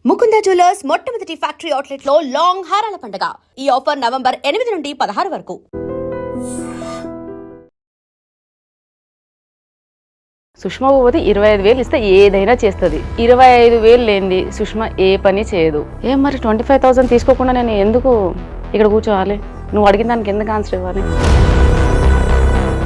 Mukunda jewellers మొట్టమొదటి factory outlet లో long హారాల పండుగ. ఈ ఆఫర్ నవంబర్ 8 నుండి 16 వరకు. సుష్మా భూపతి 25,000 ఇస్తే ఏదైనా చేస్తుంది. 25,000 లేనిది సుష్మా ఏ పని చేయదు. ఏం మరి 25,000 తీసుకోకుండా నేను ఎందుకు ఇక్కడ కూర్చోవాలి? నువ్వు అడిగిన దానికి ఎందుకు ఆన్సర్ ఇవ్వాలి?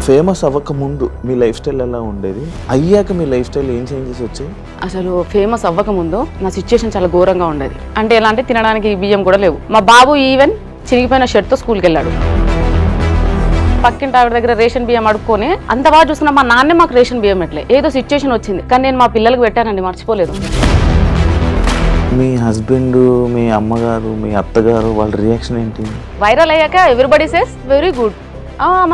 ఫేమస్ అవ్వక ముందు మీ లైఫ్ స్టైల్ ఎలా ఉండేది, అయ్యాక మీ లైఫ్ స్టైల్ ఏం చేంజెస్ వచ్చాయి? అసలు ఫేమస్ అవ్వక ముందు నా సిచ్యుయేషన్ చాలా ఘోరంగా ఉండేది. అంటే ఎలా అంటే తినడానికి బియ్యం కూడా లేవు. మా బాబు ఈవెన్ చిరిగిపోయిన షర్ట్తో స్కూల్కి వెళ్ళాడు. పక్కింటి ఆవిడ దగ్గర రేషన్ బియ్యం అడుక్కొని అంత బాగా చూస్తున్నా మా నాన్నే మాకు రేషన్ బియ్యం ఎట్లే ఏదో సిచ్యుయేషన్ వచ్చింది, కానీ నేను మా పిల్లలకు పెట్టానండి, మర్చిపోలేదు. మీ హస్బెండ్, మీ అమ్మగారు, మీ అత్తగారు వాళ్ళ రియాక్షన్ ఏంటి? వైరల్ అయ్యాక ఎవ్రీబడి సేస్ వెరీ గుడ్,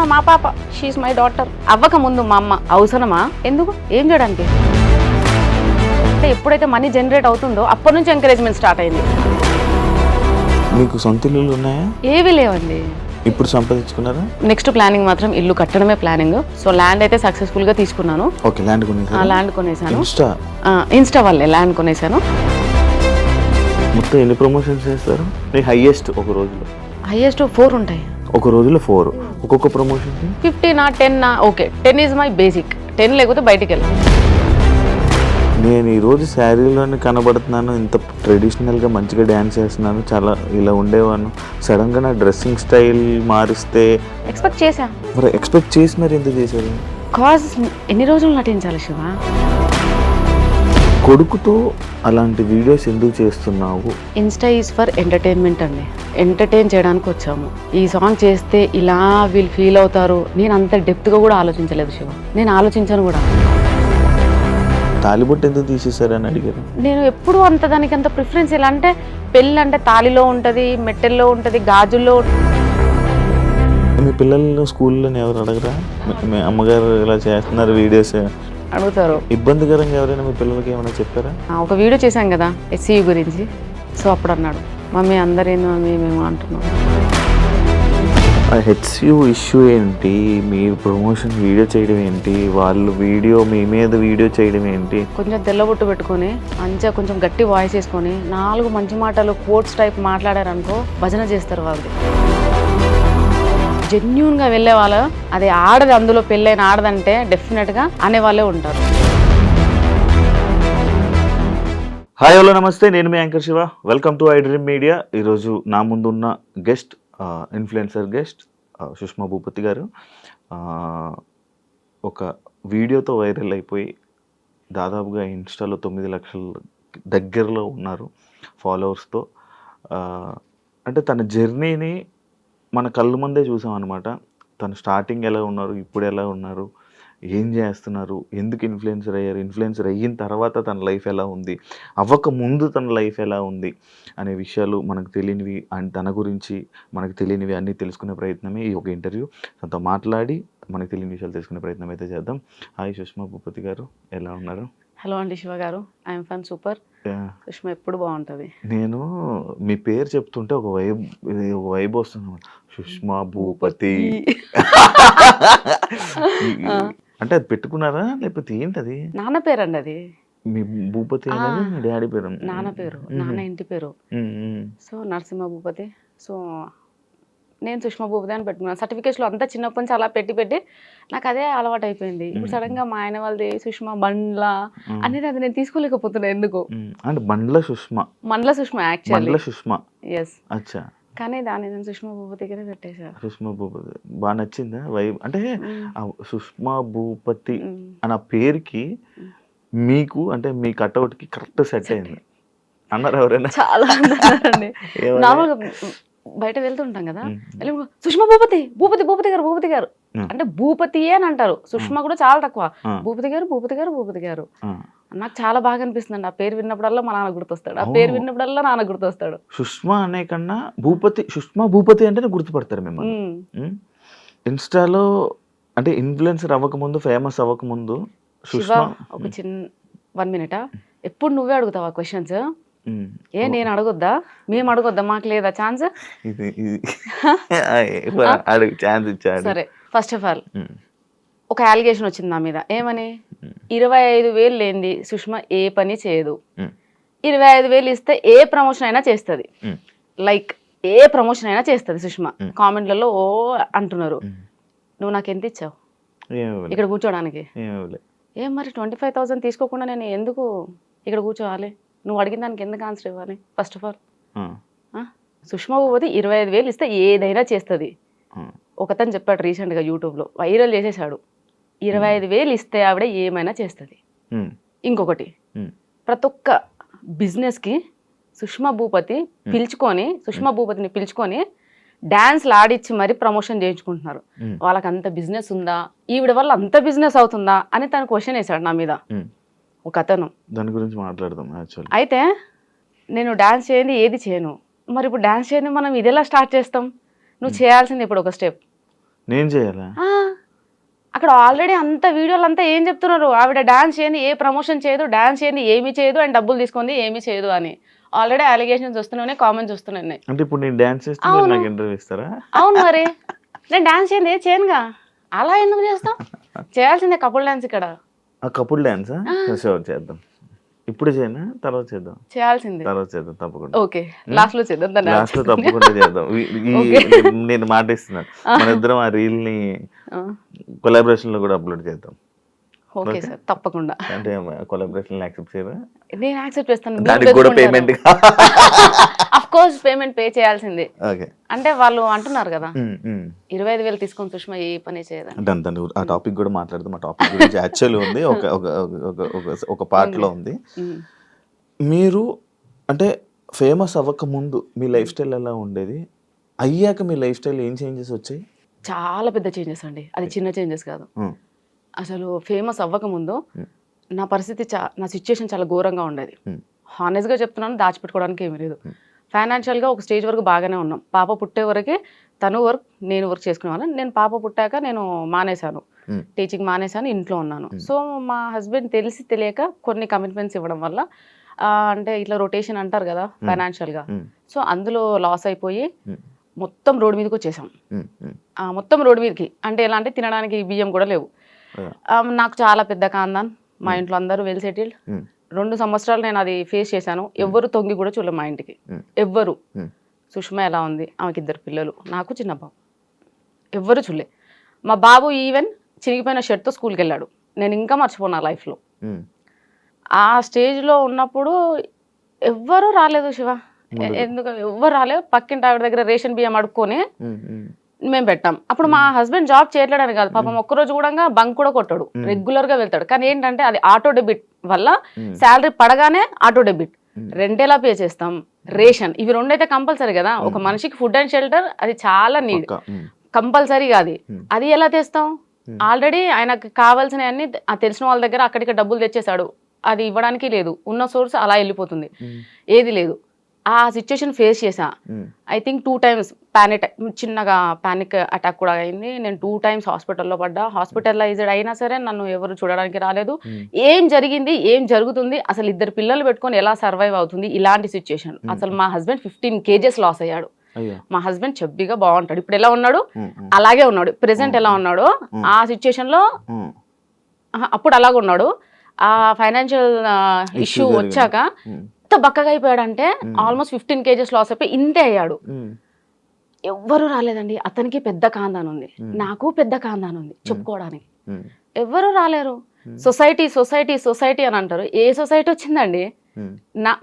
మా పాప షీఈ్ మై డాటర్. అవ్వక ముందు మా అమ్మ అవసరమా, ఎందుకు, ఏం చేయడానికి? అంటే ఎప్పుడైతే మనీ జనరేట్ అవుతుందో అప్పటి నుంచి ఎంకరేజ్మెంట్ స్టార్ట్ అయింది. మీకు సొంత ఇల్లులు ఉన్నాయా? ఏవి లేవండి. ఇప్పుడు సంపాదించుకున్నారా? నెక్స్ట్ ప్లానింగ్ మాత్రం ఇల్లు కట్టడమే ప్లానింగ్. సో ల్యాండ్ అయితే సక్సెస్ఫుల్ గా తీసుకున్నాను. ఓకే, ల్యాండ్ కొనేసాను. ల్యాండ్ కొనేసాను. ఇన్స్టా వల్లే ల్యాండ్ కొనేసాను. మొత్తం ఎన్ని ప్రమోషన్స్ చేస్తారు? మీ హైయెస్ట్ ఒక రోజులో? హైయెస్ట్ 4 ఉంటాయి. ఒక రోజులో 4. ఒక్కొక్క promotion 50 10 okay. 10 is my basic. 10 లేకపోతే బయటికి వెళ్ళి. నేను ఈరోజు శారీలోనే కనబడుతున్నాను, ఇంత ట్రెడిషనల్గా మంచిగా డ్యాన్స్ చేస్తున్నాను, చాలా ఇలా ఉండేవాను. సడన్గా నా డ్రెస్సింగ్ స్టైల్ మారిస్తే ఎక్స్పెక్ట్ చేశా. మరి ఎక్స్పెక్ట్ చేసి మరి ఎందుకు చేశారు? కాజ్ ఎన్ని రోజులు నటించాలి శివ? కొడుకుతో అలాంటి వీడియోస్ ఎందుకు చేస్తున్నావు? ఇన్స్టా ఈజ్ ఫర్ ఎంటర్టైన్మెంట్ అండి. ఎంటర్టైన్ చేయడానికి వచ్చాము. ఈ సాంగ్ చేస్తే ఇలా వీళ్ళు ఫీల్ అవుతారు, నేను అంత డెప్త్గా కూడా ఆలోచించలేదు శివ. నేను ఆలోచించాను కూడా. తాలిబొట్టు ఎందుకు తీసేశారని అడిగారు. నేను ఎప్పుడు అంత దానికి అంత ప్రిఫరెన్స్. ఎలా అంటే పెళ్ళి అంటే తాలిలో ఉంటుంది, మెట్టెల్లో ఉంటుంది, గాజుల్లో. మీ పిల్లలు స్కూల్లో ఎవరు అడగరా, మీ అమ్మగారు ఇలా చేస్తున్నారు వీడియోస్ అడుగుతారు? ఇబ్బందికరంగా ఎవరైనా మీ పిల్లలకి ఏమైనా చెప్పారా? ఒక వీడియో చేశాం కదా SCU గురించి. సో అప్పుడు అన్నాడు, మమ్మీ అందరేంది మమ్మీ మేము అంటున్నాం. HCU ఇష్యూ ఏంటి, మీరు ప్రమోషన్ వీడియో చేయడం ఏంటి, వాళ్ళు వీడియో మీ మీద వీడియో చేయడం ఏంటి? కొంచెం తెల్లబొట్టు పెట్టుకొని మంచిగా కొంచెం గట్టి వాయిస్ వేసుకొని 4 మంచి మాటలు కోట్స్ టైప్ మాట్లాడారనుకో భజన చేస్తారు వాళ్ళు. జెన్యూన్గా వెళ్ళే వాళ్ళు, అది ఆడది, అందులో పెళ్ళైన ఆడదంటే డెఫినెట్గా అనేవాళ్ళే ఉంటారు. హాయ్ హలో నమస్తే, నేను మీ anchor Shiva. Welcome to I Dream Media. ఈరోజు నా ముందున్న guest influencer guest Sushma Bhupathi గారు. ఒక వీడియోతో వైరల్ అయిపోయి దాదాపుగా ఇన్స్టాలో 9 లక్షల దగ్గరలో ఉన్నారు ఫాలోవర్స్తో. అంటే తన జర్నీని మన కళ్ళ ముందే చూసాం అనమాట. తను స్టార్టింగ్ ఎలా ఉన్నారు, ఇప్పుడు ఎలా ఉన్నారు, ఏం చేస్తున్నారు, ఎందుకు ఇన్ఫ్లుయెన్సర్ అయ్యారు, ఇన్ఫ్లుయెన్సర్ అయిన తర్వాత తన లైఫ్ ఎలా ఉంది, అవ్వక ముందు తన లైఫ్ ఎలా ఉంది అనే విషయాలు మనకు తెలియనివి అండ్ తన గురించి మనకు తెలియనివి అన్నీ తెలుసుకునే ప్రయత్నమే ఈ ఒక ఇంటర్వ్యూ. తనతో మాట్లాడి మనకు తెలియని విషయాలు తెలుసుకునే ప్రయత్నం అయితే చేద్దాం. హాయ్ సుష్మా భూపతి గారు, ఎలా ఉన్నారు? హలో అండి శివ గారు, ఐఎమ్ ఫన్ సూపర్. సుష్మా ఎప్పుడు బాగుంటుంది. నేను మీ పేరు చెప్తుంటే ఒక వైబ్ వస్తుంది, సుష్మా భూపతి. అంటే అది పెట్టుకున్నారా లేకపోతే ఏంటది? నాన్న పేరు అండి అది. మీ భూపతి అనేది మీ డాడీ పేరు? నాన్న పేరు, నాన్న ఇంటి పేరు. సో నరసింహ భూపతి. సో నేను సుష్మా భూపతి అని పెట్టుకున్నాను. సర్టిఫికేట్స్లో అంతా చిన్నప్పటి నుంచి అలా పెట్టి నాకు అదే అలవాటు అయిపోయింది. ఇప్పుడు సడన్గా మా ఆయన వాళ్ళది సుష్మా బండ్ల అనేది అది నేను తీసుకోలేకపోతున్నా ఎందుకు. అంటే బండ్ల సుష్మా, మండల సుష్మా యాక్చువల్లీ. సుష్మా ఎస్. అచ్చా. కానీ దాన్ని నేను సుష్మా భూపతిగానే పెట్టేశా. సుష్మా భూపతి బాగా నచ్చిందా వైబ్? అంటే సుష్మా భూపతి అన్న పేరుకి మీకు అంటే మీ కట్అవుట్కి కరెక్ట్ సెట్ అయింది అన్నారు ఎవరైనా? చాలా అన్నారండి. నార్మల్గా బయట వెళ్తుంటాం కదా, సుష్మా భూపతి భూపతి భూపతి గారు భూపతి గారు అంటే భూపతి అని అంటారు. సుష్మా కూడా చాలా తక్కువ. భూపతి గారు భూపతి గారు భూపతి గారు. నాకు చాలా బాగా అనిపిస్తుంది. ఆ పేరు విన్నప్పుడల్లా మా నాన్న గుర్తొస్తాడు, ఆ పేరు విన్నప్పుడల్లా నాన్న గుర్తొస్తాడు. సుష్మా అనే కన్నా భూపతి, సుష్మా భూపతి అంటేనే గుర్తుపడతారు మిమ్మల్ని. ఇన్స్టాలో అంటే ఇన్ఫ్లుయెన్సర్ అవ్వకముందు, ఫేమస్ అవ్వకముందు సుష్మా. ఒక చిన్న 1 మినిట్, ఎప్పుడు నువ్వే అడుగుతావా క్వశ్చన్స్? నేను అడగొద్దా? మేము అడగొద్దా? మాకు లేదా ఛాన్స్? సరే, ఫస్ట్ ఆఫ్ ఆల్ ఒక అలిగేషన్ వచ్చింది నా మీద. ఏమని? 25,000 లేనిది సుష్మా ఏ పని చేయదు. 25,000 ఇస్తే ఏ ప్రమోషన్ అయినా చేస్తుంది. లైక్ ఏ ప్రమోషన్ అయినా చేస్తుంది సుష్మా. కామెంట్లలో ఓ అంటున్నారు, నువ్వు నాకు ఎంత ఇచ్చావు ఇక్కడ కూర్చోడానికి? ఏం మరి 25,000 తీసుకోకుండా నేను ఎందుకు ఇక్కడ కూర్చోవాలి? నువ్వు అడిగిన దానికి ఎందుకు ఆన్సర్ ఇవ్వాలి? First of all Sushma Bhupathi 25,000 ఇస్తే ఏదైనా చేస్తుంది. ఒకతను చెప్పాడు రీసెంట్గా యూట్యూబ్లో, వైరల్ చేసేసాడు. 25,000 ఇస్తే ఆవిడ ఏమైనా చేస్తుంది. ఇంకొకటి, ప్రతి ఒక్క బిజినెస్కి సుష్మా భూపతిని పిలుచుకొని డాన్స్లు ఆడిచ్చి మరి ప్రమోషన్ చేయించుకుంటున్నారు. వాళ్ళకి అంత బిజినెస్ ఉందా, ఈవిడ వల్ల అంత బిజినెస్ అవుతుందా అని తను క్వశ్చన్ వేశాడు నా మీద ఒక అతను. దాని గురించి మాట్లాడదాం. అయితే నేను డాన్స్ చేయండి ఏది చేయను, మరి ఇప్పుడు డాన్స్ చేయండి మనం ఇది ఎలా స్టార్ట్ చేస్తాం? నువ్వు చేయాల్సింది ఇప్పుడు ఒక స్టెప్. నేను చేయాలా? అక్కడ ఆల్రెడీ అంత వీడియోలు అంతా ఏం చెప్తున్నారు, ఆవిడ డాన్స్ చేయండి ఏ ప్రమోషన్ చేయదు, డాన్స్ చేయండి ఏమీ చేయదు, అండ్ డబ్బులు తీసుకుంది ఏమీ చేయదు అని ఆల్రెడీ అలిగేషన్స్ వస్తున్నాయి, కామెంట్స్ వస్తున్నాయి. అంటే ఇప్పుడు నేను డాన్స్ చేస్తే నాకు ఇంటర్వ్యూ ఇస్తారా? అవును, మరి నేను డాన్స్ చేయండి ఏ చేయనుగా, అలా ఎందుకు చేస్తాం? చేయాల్సిందే కపుల్ డాన్స్ ఇక్కడ. కపుల్ డాన్స్ చేద్దాం. ఇప్పుడు చేయనా తర్వాత చేద్దాం? చేయాల్సిందే, తర్వాత చేద్దాం తప్పకుండా. ఓకే, లాస్ట్ లో చేద్దాం. లాస్ట్ లో తప్పకుండా చేద్దాం. నేను మాట ఇస్తున్నాను, మన ఇద్దరం ఆ రీల్ ని కొలాబరేషన్ లో కూడా అప్లోడ్ చేద్దాం. ఓకే సార్, తప్పకుండా. అంటే కొలాబరేషన్ యాక్సెప్ట్ చేయరా? నేను యాక్సెప్ట్ చేస్తాను. దానికి కూడా payment of course payment pay చేయాల్సిందే. ఓకే, అంటే వాళ్ళు అంటున్నారు కదా 25,000 తీసుకొని సుష్మా ఏ పని చేయదా. దాని ఆ టాపిక్ కూడా మాట్లాడదాం. ఆ టాపిక్ గురించి యాక్చువల్లీ ఉంది, ఒక పార్ట్ లో ఉంది. మీరు అంటే ఫేమస్ అవ్వక ముందు మీ లైఫ్ స్టైల్ ఎలా ఉండేది? అయ్యాక మీ లైఫ్ స్టైల్ ఏం చేంజెస్ వచ్చాయి? చాలా పెద్ద చేంజెస్ అండి, అది చిన్న చేంజెస్ కాదు. అసలు ఫేమస్ అవ్వకముందు నా పరిస్థితి నా సిచ్యుయేషన్ చాలా ఘోరంగా ఉండేది. హానెస్ట్గా చెప్తున్నాను, దాచిపెట్టుకోవడానికి ఏమీ లేదు. ఫైనాన్షియల్గా ఒక స్టేజ్ వరకు బాగానే ఉన్నాం. పాప పుట్టే వరకే తను వర్క్ నేను వర్క్ చేసుకునేవాళ్ళం. నేను పాప పుట్టాక నేను మానేశాను, టీచింగ్ మానేశాను, ఇంట్లో ఉన్నాను. సో మా హస్బెండ్ తెలిసి తెలియక కొన్ని కమిట్మెంట్స్ ఇవ్వడం వల్ల అంటే ఇట్లా రొటేషన్ అంటారు కదా ఫైనాన్షియల్గా, సో అందులో లాస్ అయిపోయి మొత్తం రోడ్డు మీదకి వచ్చేసాం. మొత్తం రోడ్డు మీదకి అంటే ఎలా అంటే తినడానికి బియ్యం కూడా లేవు. నాకు చాలా పెద్ద కాందాన్, మా ఇంట్లో అందరూ వెల్ సెటిల్డ్. 2 సంవత్సరాలు నేను అది ఫేస్ చేశాను. ఎవ్వరు తొంగి కూడా చూడలేదు మా ఇంటికి, ఎవ్వరు. సుష్మా ఎలా ఉంది, ఆమెకి 2 పిల్లలు, నాకు చిన్న బాబు, ఎవ్వరు చూడలే. మా బాబు ఈవెన్ చిరిగిపోయిన షర్ట్తో స్కూల్కి వెళ్ళాడు. నేను ఇంకా మర్చిపోను నా లైఫ్లో. ఆ స్టేజ్లో ఉన్నప్పుడు ఎవ్వరూ రాలేదు శివ, ఎందుకు ఎవ్వరు రాలేదు. పక్కింటి ఆవిడ దగ్గర రేషన్ బియ్యం అడుక్కొని మేము పెట్టాం. అప్పుడు మా హస్బెండ్ జాబ్ చేయట్లేదని కాదు, పాపం ఒక్కరోజు కూడా బంక్ కూడా కొట్టాడు, రెగ్యులర్ గా వెళ్తాడు. కానీ ఏంటంటే అది ఆటో డెబిట్ వల్ల శాలరీ పడగానే ఆటో డెబిట్, రెంట్ ఎలా పే చేస్తాం, రేషన్, ఇవి 2 అయితే కంపల్సరీ కదా. ఒక మనిషికి ఫుడ్ అండ్ షెల్టర్ అది చాలా నీడ్, కంపల్సరీగా అది ఎలా తెస్తాం? ఆల్రెడీ ఆయనకు కావాల్సినవన్నీ తెలిసిన వాళ్ళ దగ్గర అక్కడికి డబ్బులు తెచ్చేసాడు, అది ఇవ్వడానికి లేదు. ఉన్న సోర్స్ అలా వెళ్ళిపోతుంది, ఏది లేదు. ఆ సిచ్యుయేషన్ ఫేస్ చేసా. ఐ థింక్ 2 times చిన్నగా పానిక్ అటాక్ కూడా అయింది. నేను 2 times హాస్పిటల్లో పడ్డా. హాస్పిటలైజ్డ్ అయినా సరే నన్ను ఎవరు చూడడానికి రాలేదు. ఏం జరిగింది, ఏం జరుగుతుంది, అసలు 2 పిల్లలు పెట్టుకొని ఎలా సర్వైవ్ అవుతుంది, ఇలాంటి సిచ్యుయేషన్. అసలు మా హస్బెండ్ 15 kgs లాస్ అయ్యాడు. మా హస్బెండ్ చెబ్బిగా బాగుంటాడు, ఇప్పుడు ఎలా ఉన్నాడు అలాగే ఉన్నాడు. ప్రెసెంట్ ఎలా ఉన్నాడో ఆ సిచ్యుయేషన్ లో అప్పుడు అలాగే ఉన్నాడు. ఆ ఫైనాన్షియల్ ఇష్యూ వచ్చాక ఎంత బక్కగా అయిపోయాడంటే ఆల్మోస్ట్ 15 kgs లాస్ అయిపోయి ఇంతే అయ్యాడు. ఎవ్వరూ రాలేదండి. అతనికి పెద్ద కాందాన్ ఉంది, నాకు పెద్ద కాందాన్ ఉంది, చెప్పుకోవడానికి ఎవ్వరూ రాలేరు. సొసైటీ సొసైటీ సొసైటీ అని అంటారు. ఏ సొసైటీ వచ్చిందండి?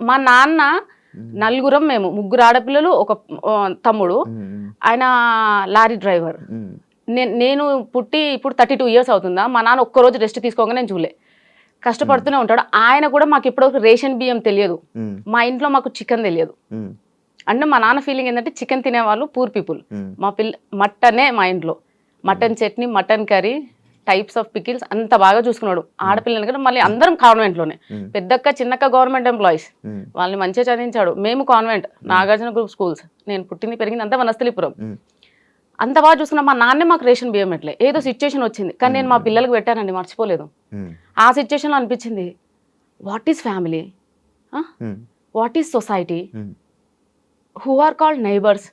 మా నాన్న నలుగురం, మేము 3 ఆడపిల్లలు, ఒక తమ్ముడు, ఆయన లారీ డ్రైవర్. నేను పుట్టి ఇప్పుడు 32 years అవుతుందా? మా నాన్న ఒక్కరోజు రెస్ట్ తీసుకోగా నేను చూలే, కష్టపడుతూనే ఉంటాడు. ఆయన కూడా మాకు ఇప్పటివరకు రేషన్ బియ్యం తెలియదు, మా ఇంట్లో మాకు చికెన్ తెలియదు. అంటే మా నాన్న ఫీలింగ్ ఏంటంటే చికెన్ తినేవాళ్ళు పూర్ పీపుల్. మా మటనే మా ఇంట్లో, mutton chutney, mutton curry, types of pickles అంత బాగా చూసుకున్నాడు. ఆడపిల్లలు కదా, మళ్ళీ అందరం కాన్వెంట్లోనే, పెద్దక్క చిన్నక్క గవర్నమెంట్ ఎంప్లాయీస్, వాళ్ళని మంచిగా చదివించాడు. మేము కాన్వెంట్, నాగార్జున గ్రూప్ స్కూల్స్, నేను పుట్టింది పెరిగింది అంతా వనస్థలిపురం. అంత బాగా చూసుకున్నా. మా నాన్నే మాకు రేషన్ బియ్యం ఎట్లే, ఏదో సిచ్యుయేషన్ వచ్చింది కానీ నేను మా పిల్లలకు పెట్టానండి, మర్చిపోలేదు. ఆ సిచ్యుయేషన్లో అనిపించింది, what is family, what is society, who are called neighbours,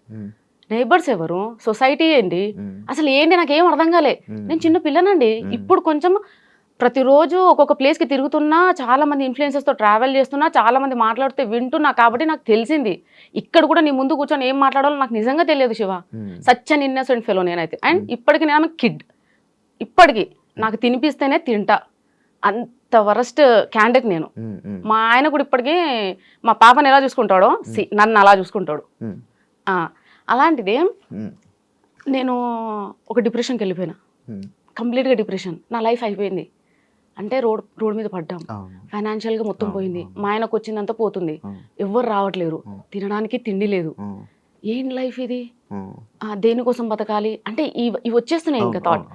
neighbours ఎవరు, సొసైటీ ఏంటి, అసలు ఏంటి నాకేం అర్థం కాలే. నేను చిన్న పిల్లనండి. ఇప్పుడు కొంచెం ప్రతిరోజు ఒక్కొక్క ప్లేస్కి తిరుగుతున్నా, చాలా మంది ఇన్ఫ్లుయెన్సర్స్తో ట్రావెల్ చేస్తున్నా, చాలా మంది మాట్లాడితే వింటున్నా, కాబట్టి నాకు తెలిసింది ఇక్కడ కూడా నీ ముందు కూర్చొని ఏం మాట్లాడాలో నాకు నిజంగా తెలియదు Shiva. Such an innocent fellow నేనైతే. అండ్ ఇప్పటికి నేను కిడ్, ఇప్పటికి నాకు తినిపిస్తేనే తింటా, అంత వరస్ట్ క్యాండిడేట్ నేను. మా ఆయన కూడా ఇప్పటికీ మా పాపని ఎలా చూసుకుంటాడో నన్ను అలా చూసుకుంటాడు. అలాంటిది నేను ఒక డిప్రెషన్కి వెళ్ళిపోయినా, కంప్లీట్గా డిప్రెషన్. నా లైఫ్ అయిపోయింది అంటే రోడ్ మీద పడ్డాం, ఫైనాన్షియల్గా మొత్తం పోయింది, మా ఆయనకు వచ్చిందంతా పోతుంది, ఎవ్వరు రావట్లేరు, తినడానికి తిండి లేదు, ఏం లైఫ్ ఇది, దేనికోసం బతకాలి అంటే ఇవి వచ్చేస్తున్నాయి ఇంకా థాట్.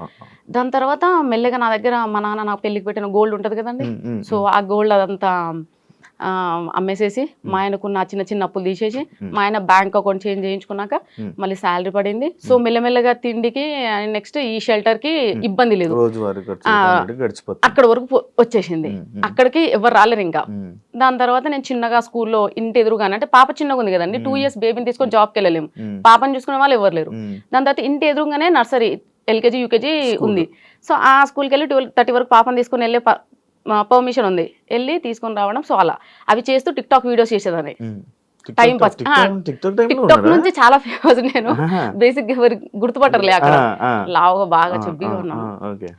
దాని తర్వాత మెల్లగా నా దగ్గర మా నాన్న నాకు పెళ్ళికి పెట్టిన గోల్డ్ ఉంటుంది కదండి, సో ఆ గోల్డ్ అదంతా అమ్మేసేసి మా ఆయనకున్న చిన్న చిన్న అప్పులు తీసేసి మా ఆయన బ్యాంక్ అకౌంట్ చేంజ్ చేయించుకున్నాక మళ్ళీ శాలరీ పడింది. సో మెల్లమెల్లగా తిండికి నెక్స్ట్ ఈ షెల్టర్ కి ఇబ్బంది లేదు, అక్కడ వరకు వచ్చేసింది. అక్కడికి ఎవరు రాలేరు ఇంకా. దాని తర్వాత నేను చిన్నగా స్కూల్లో ఇంటి ఎదురుగానే, అంటే పాప చిన్నగా ఉంది కదండి, 2 years బేబీని తీసుకొని జాబ్కి వెళ్ళలేము, పాపని చూసుకునే వాళ్ళు ఎవరు లేరు. దాని తర్వాత ఇంటి ఎదురుగానే నర్సరీ, LKG UKG ఉంది. సో ఆ స్కూల్కి వెళ్ళి 12:30 వరకు పాపని తీసుకొని వెళ్ళే పర్మిషన్ ఉంది, వెళ్ళి తీసుకొని రావడం. సో అలా అవి చేస్తూ టిక్టాక్ వీడియోస్ చేసేదాన్ని టైం పాస్. టిక్టాక్ నుంచి చాలా ఫేమస్ నేను, బేసిక్ ఎవరు గుర్తుపట్టరులే అక్కడ, లావుగా బాగా చెబ్బిగా ఉన్నాను.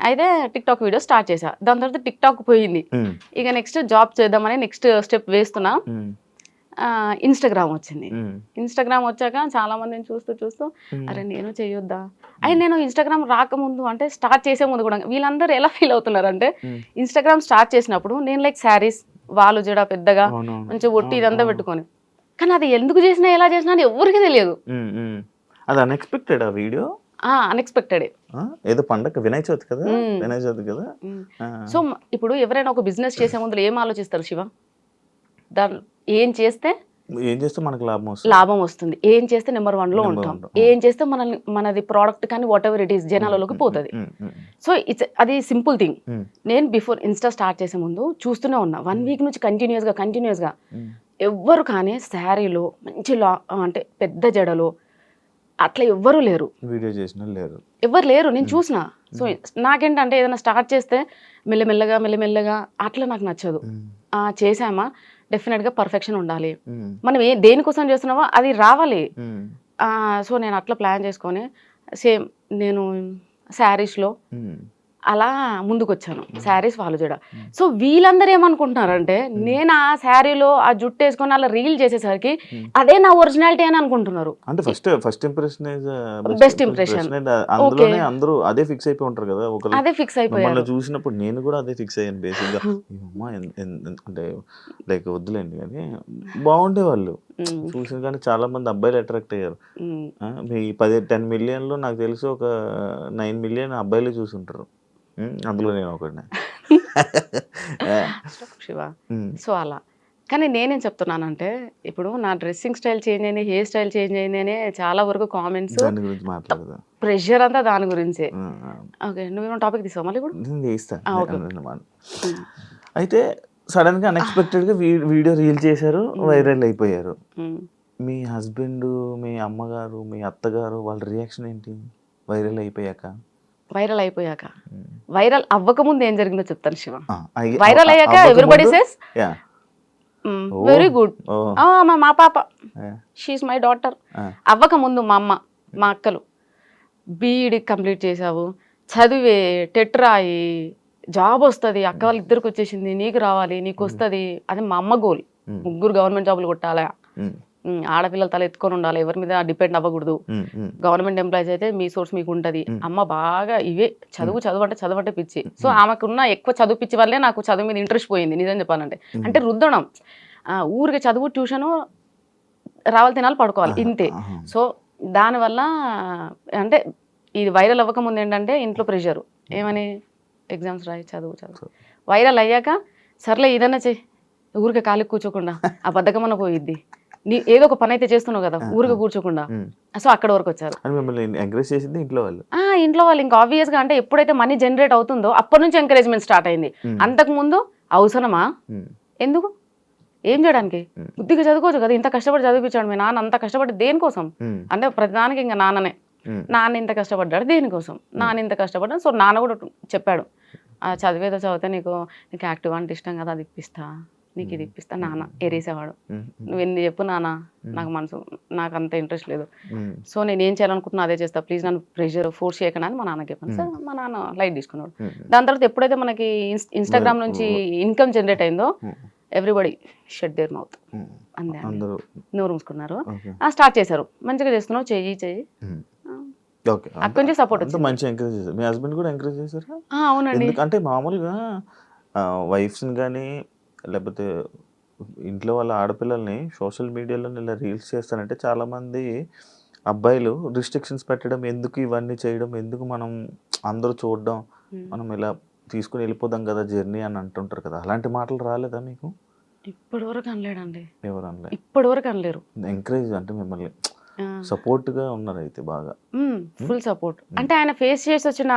అయితే టిక్టాక్ వీడియో స్టార్ట్ చేసా. దాని తర్వాత టిక్టాక్ పోయింది. ఇక నెక్స్ట్ జాబ్ చేద్దామని నెక్స్ట్ స్టెప్ వేస్తున్నా. ఇన్స్టాగ్రామ్ వచ్చింది. ఇన్స్టాగ్రామ్ వచ్చాక చాలా మందిని చూస్తూ అరే నేను చేయొద్దా. అయితే నేను ఇన్స్టాగ్రామ్ రాకముందు, అంటే స్టార్ట్ చేసే ముందు కూడా వీళ్ళందరూ ఎలా ఫీల్ అవుతున్నారు అంటే, ఇన్స్టాగ్రామ్ స్టార్ట్ చేసినప్పుడు నేను లైక్ శారీస్, వాళ్ళు జడ పెద్దగా మంచిగా ఒట్టి ఇదంతా పెట్టుకొని, కానీ అది ఎందుకు చేసినా ఎలా చేసినా అని ఎవరికి తెలియదు. అది అన్ఎక్స్పెక్టెడ్ ఆ వీడియో, అన్ఎక్స్పెక్టెడ్. ఏదో పండగ వినాయక చవితి కదా, వినాయక చవితి కదా. సో ఇప్పుడు ఎవరైనా ఒక బిజినెస్ చేసే ముందు ఏం ఆలోచిస్తారు శివ? దాని ఏం చేస్తే మనకు లాభం వస్తుంది, ఏం చేస్తే నెంబర్ 1లో ఉంటాం, ఏం చేస్తే మనది ప్రోడక్ట్ కానీ వాట్ ఎవర్ ఇట్ ఈస్ జనాలలోకి పోతుంది. సో అది సింపుల్ థింగ్. నేను బిఫోర్ ఇన్స్టా స్టార్ట్ చేసే ముందు చూస్తూనే ఉన్నా, 1 week నుంచి కంటిన్యూస్గా ఎవ్వరు కానీ శారీలో మంచి అంటే పెద్ద జడలో అట్లా ఎవ్వరూ లేరు, వీడియో చేసిన లేరు, ఎవ్వరు లేరు. నేను చూసిన. సో నాకేంటంటే ఏదైనా స్టార్ట్ చేస్తే మెల్లమెల్లగా అట్లా నాకు నచ్చదు. చేసామా డెఫినెట్గా పర్ఫెక్షన్ ఉండాలి, మనం దేనికోసం చేస్తున్నామో అది రావాలి. సో నేను అట్లా ప్లాన్ చేసుకొని సేమ్ నేను శారీస్లో అలా ముందుకు వచ్చాను, శారీస్ వాళ్ళు చూడ. సో వీళ్ళందరూ ఏమనుకుంటున్నారంటే, నేను ఆ శారీలో ఆ జుట్టు వేసుకొని అలా రీల్ చేసేసరికి అదే నా ఒరిజినాలిటీ అని అనుకుంటున్నారు. అంటే ఫస్ట్ ఇంప్రెషన్ బెస్ట్ ఇంప్రెషన్, అందులోనే అందరూ అదే ఫిక్స్ అయిపోయి ఉంటారు కదా. అదే ఫిక్స్ అయిపోయారు. చూసినప్పుడు నేను కూడా అదే ఫిక్స్ అయ్యాను బేసిక్గా. అంటే లైక్ వద్దులేండి కానీ బాగుండే వాళ్ళు చూసిన, కానీ చాలా మంది అబ్బాయిలు అట్రాక్ట్ అయ్యారు. మీ 10 million నాకు తెలిసి ఒక 9 million అబ్బాయిలే చూసుంటారు, అందులో నేను ఒకటి. శివ సో అలా. కానీ నేనేం చెప్తున్నానంటే, ఇప్పుడు నా డ్రెస్సింగ్ స్టైల్ చేంజ్ అయింది, హెయిర్ స్టైల్ చేంజ్ అయింది అనే చాలా వరకు కామెంట్స్, ప్రెషర్ అంతా దాని గురించే. ఓకే, నువ్వేమో టాపిక్ తీసావు మళ్ళీ ఇప్పుడు. అయితే సడన్ గా అన్ఎక్స్పెక్టెడ్ గా వీడియో రీల్ చేశారు, వైరల్ అయిపోయారు. మీ హస్బెండ్, మీ అమ్మగారు, మీ అత్తగారు వాళ్ళ రియాక్షన్ ఏంటి వైరల్ అయిపోయాక? వైరల్ అవ్వకముందు ఏం జరిగిందో చెప్తాను శివ. వైరల్ అయ్యాక ఎవ్రీబడి సేస్ వెరీ గుడ్, మా పాప షీఈస్ మై డాటర్. అవ్వకముందు మా అమ్మ, మా అక్కలు బీఈడి కంప్లీట్ చేసావు, చదివే, టెట్ రాయి, జాబ్ వస్తుంది, అక్క వాళ్ళు ఇద్దరికి వచ్చేసింది, నీకు రావాలి, నీకు వస్తుంది, అది మా అమ్మ గోల్. 3 government జాబులు కొట్టాలా, ఆడపిల్లలు తల ఎత్తుకొని ఉండాలి, ఎవరి మీద డిపెండ్ అవ్వకూడదు, గవర్నమెంట్ ఎంప్లాయీస్ అయితే మీ సోర్స్ మీకు ఉంటుంది. అమ్మ బాగా ఇవే చదువు అంటే పిచ్చి. సో ఆమెకున్న ఎక్కువ చదువు పిచ్చి వల్లే నాకు చదువు మీద ఇంట్రెస్ట్ పోయింది నిజం చెప్పాలంటే. అంటే రుద్దడం, ఊరికి చదువు, ట్యూషను, రావాలి, తినాలి, పడుకోవాలి, ఇంతే. సో దానివల్ల అంటే ఇది వైరల్ అవ్వకముందు ఏంటంటే ఇంట్లో ప్రెషరు, ఏమని ఎగ్జామ్స్ రాయి, చదువు. వైరల్ అయ్యాక సర్లే ఏదన్నా చెయ్యి, ఊరికే ఖాళీ కూర్చోకుండా ఆ బద్ధకమన్న పోయిద్ది, నీ ఏదో ఒక పని అయితే చేస్తున్నావు కదా, ఊరికే కూర్చోకుండా. సో అక్కడ వరకు వచ్చారు. ఇంట్లో వాళ్ళు ఇంకా ఆబ్వియస్ గా, అంటే ఎప్పుడైతే మనీ జనరేట్ అవుతుందో అప్పటి నుంచి ఎంకరేజ్మెంట్ స్టార్ట్ అయింది. అంతకు ముందు అవసరమా, ఎందుకు, ఏం చేయడానికి, బుద్ధిగా చదువుకోవచ్చు కదా, ఇంత కష్టపడి చదివించాడు మీ నాన్న, అంత కష్టపడి దేనికోసం అంటే ప్రతిదానికి ఇంకా నాన్న ఇంత కష్టపడ్డాడు దేనికోసం, నాన్న ఇంత కష్టపడ్డాడు. సో నాన్న కూడా చెప్పాడు, ఆ చదివేదో చదివితే నీకు యాక్టివ్ అంటే ఇష్టం కదా, అది ఇప్పిస్తా, నీకు ఇది ఇప్పిస్తా నాన్న ఎరేసేవాడు. నువ్వు ఎన్ని చెప్పు నాన్న, నాకు అంత ఇంట్రెస్ట్ లేదు, సో నేను ఏం చేయాలనుకుంటున్నా అదే చేస్తా, ప్లీజ్ నన్ను ప్రెషర్ ఫోర్స్ చేయకుండా అని మా నాన్నకి చెప్పాను. సార్ మా నాన్న లైట్ తీసుకున్నాడు. దాని తర్వాత ఎప్పుడైతే మనకి ఇన్స్టాగ్రామ్ నుంచి ఇన్కమ్ జనరేట్ అయిందో ఎవ్రీబడి షట్ దేర్ మౌత్, అంతే నోరు మూసుకున్నారు. స్టార్ట్ చేశారు, మంచిగా చేస్తున్నావు, చెయ్యి అక్కడి నుంచి సపోర్ట్ వచ్చింది. మంచి ఎంకరేజ్ చేశారు. మీ హస్బెండ్ కూడా ఎంకరేజ్ చేశారు? అవునండి. అంటే మామూలుగా వైఫ్స్ని కానీ లేకపోతే ఇంట్లో వాళ్ళ ఆడపిల్లల్ని సోషల్ మీడియాలో ఇలా రీల్స్ చేస్తారంటే చాలామంది అబ్బాయిలు రిస్ట్రిక్షన్స్ పెట్టడం, ఎందుకు ఇవన్నీ చేయడం, ఎందుకు మనం అందరూ చూడడం, మనం ఇలా తీసుకుని వెళ్ళిపోదాం కదా జర్నీ అని అంటుంటారు కదా, అలాంటి మాటలు రాలేదా మీకు? ఇప్పటి వరకు అనలేడండి. ఎవరు అనలేదు? ఇప్పటి వరకు అనలేరు. ఎంకరేజ్ అంటే మిమ్మల్ని సపోర్ట్ గా ఉన్నారు అయితే బాగా, ఫుల్ సపోర్ట్. అంటే ఆయన ఫేస్ చేసి వచ్చిన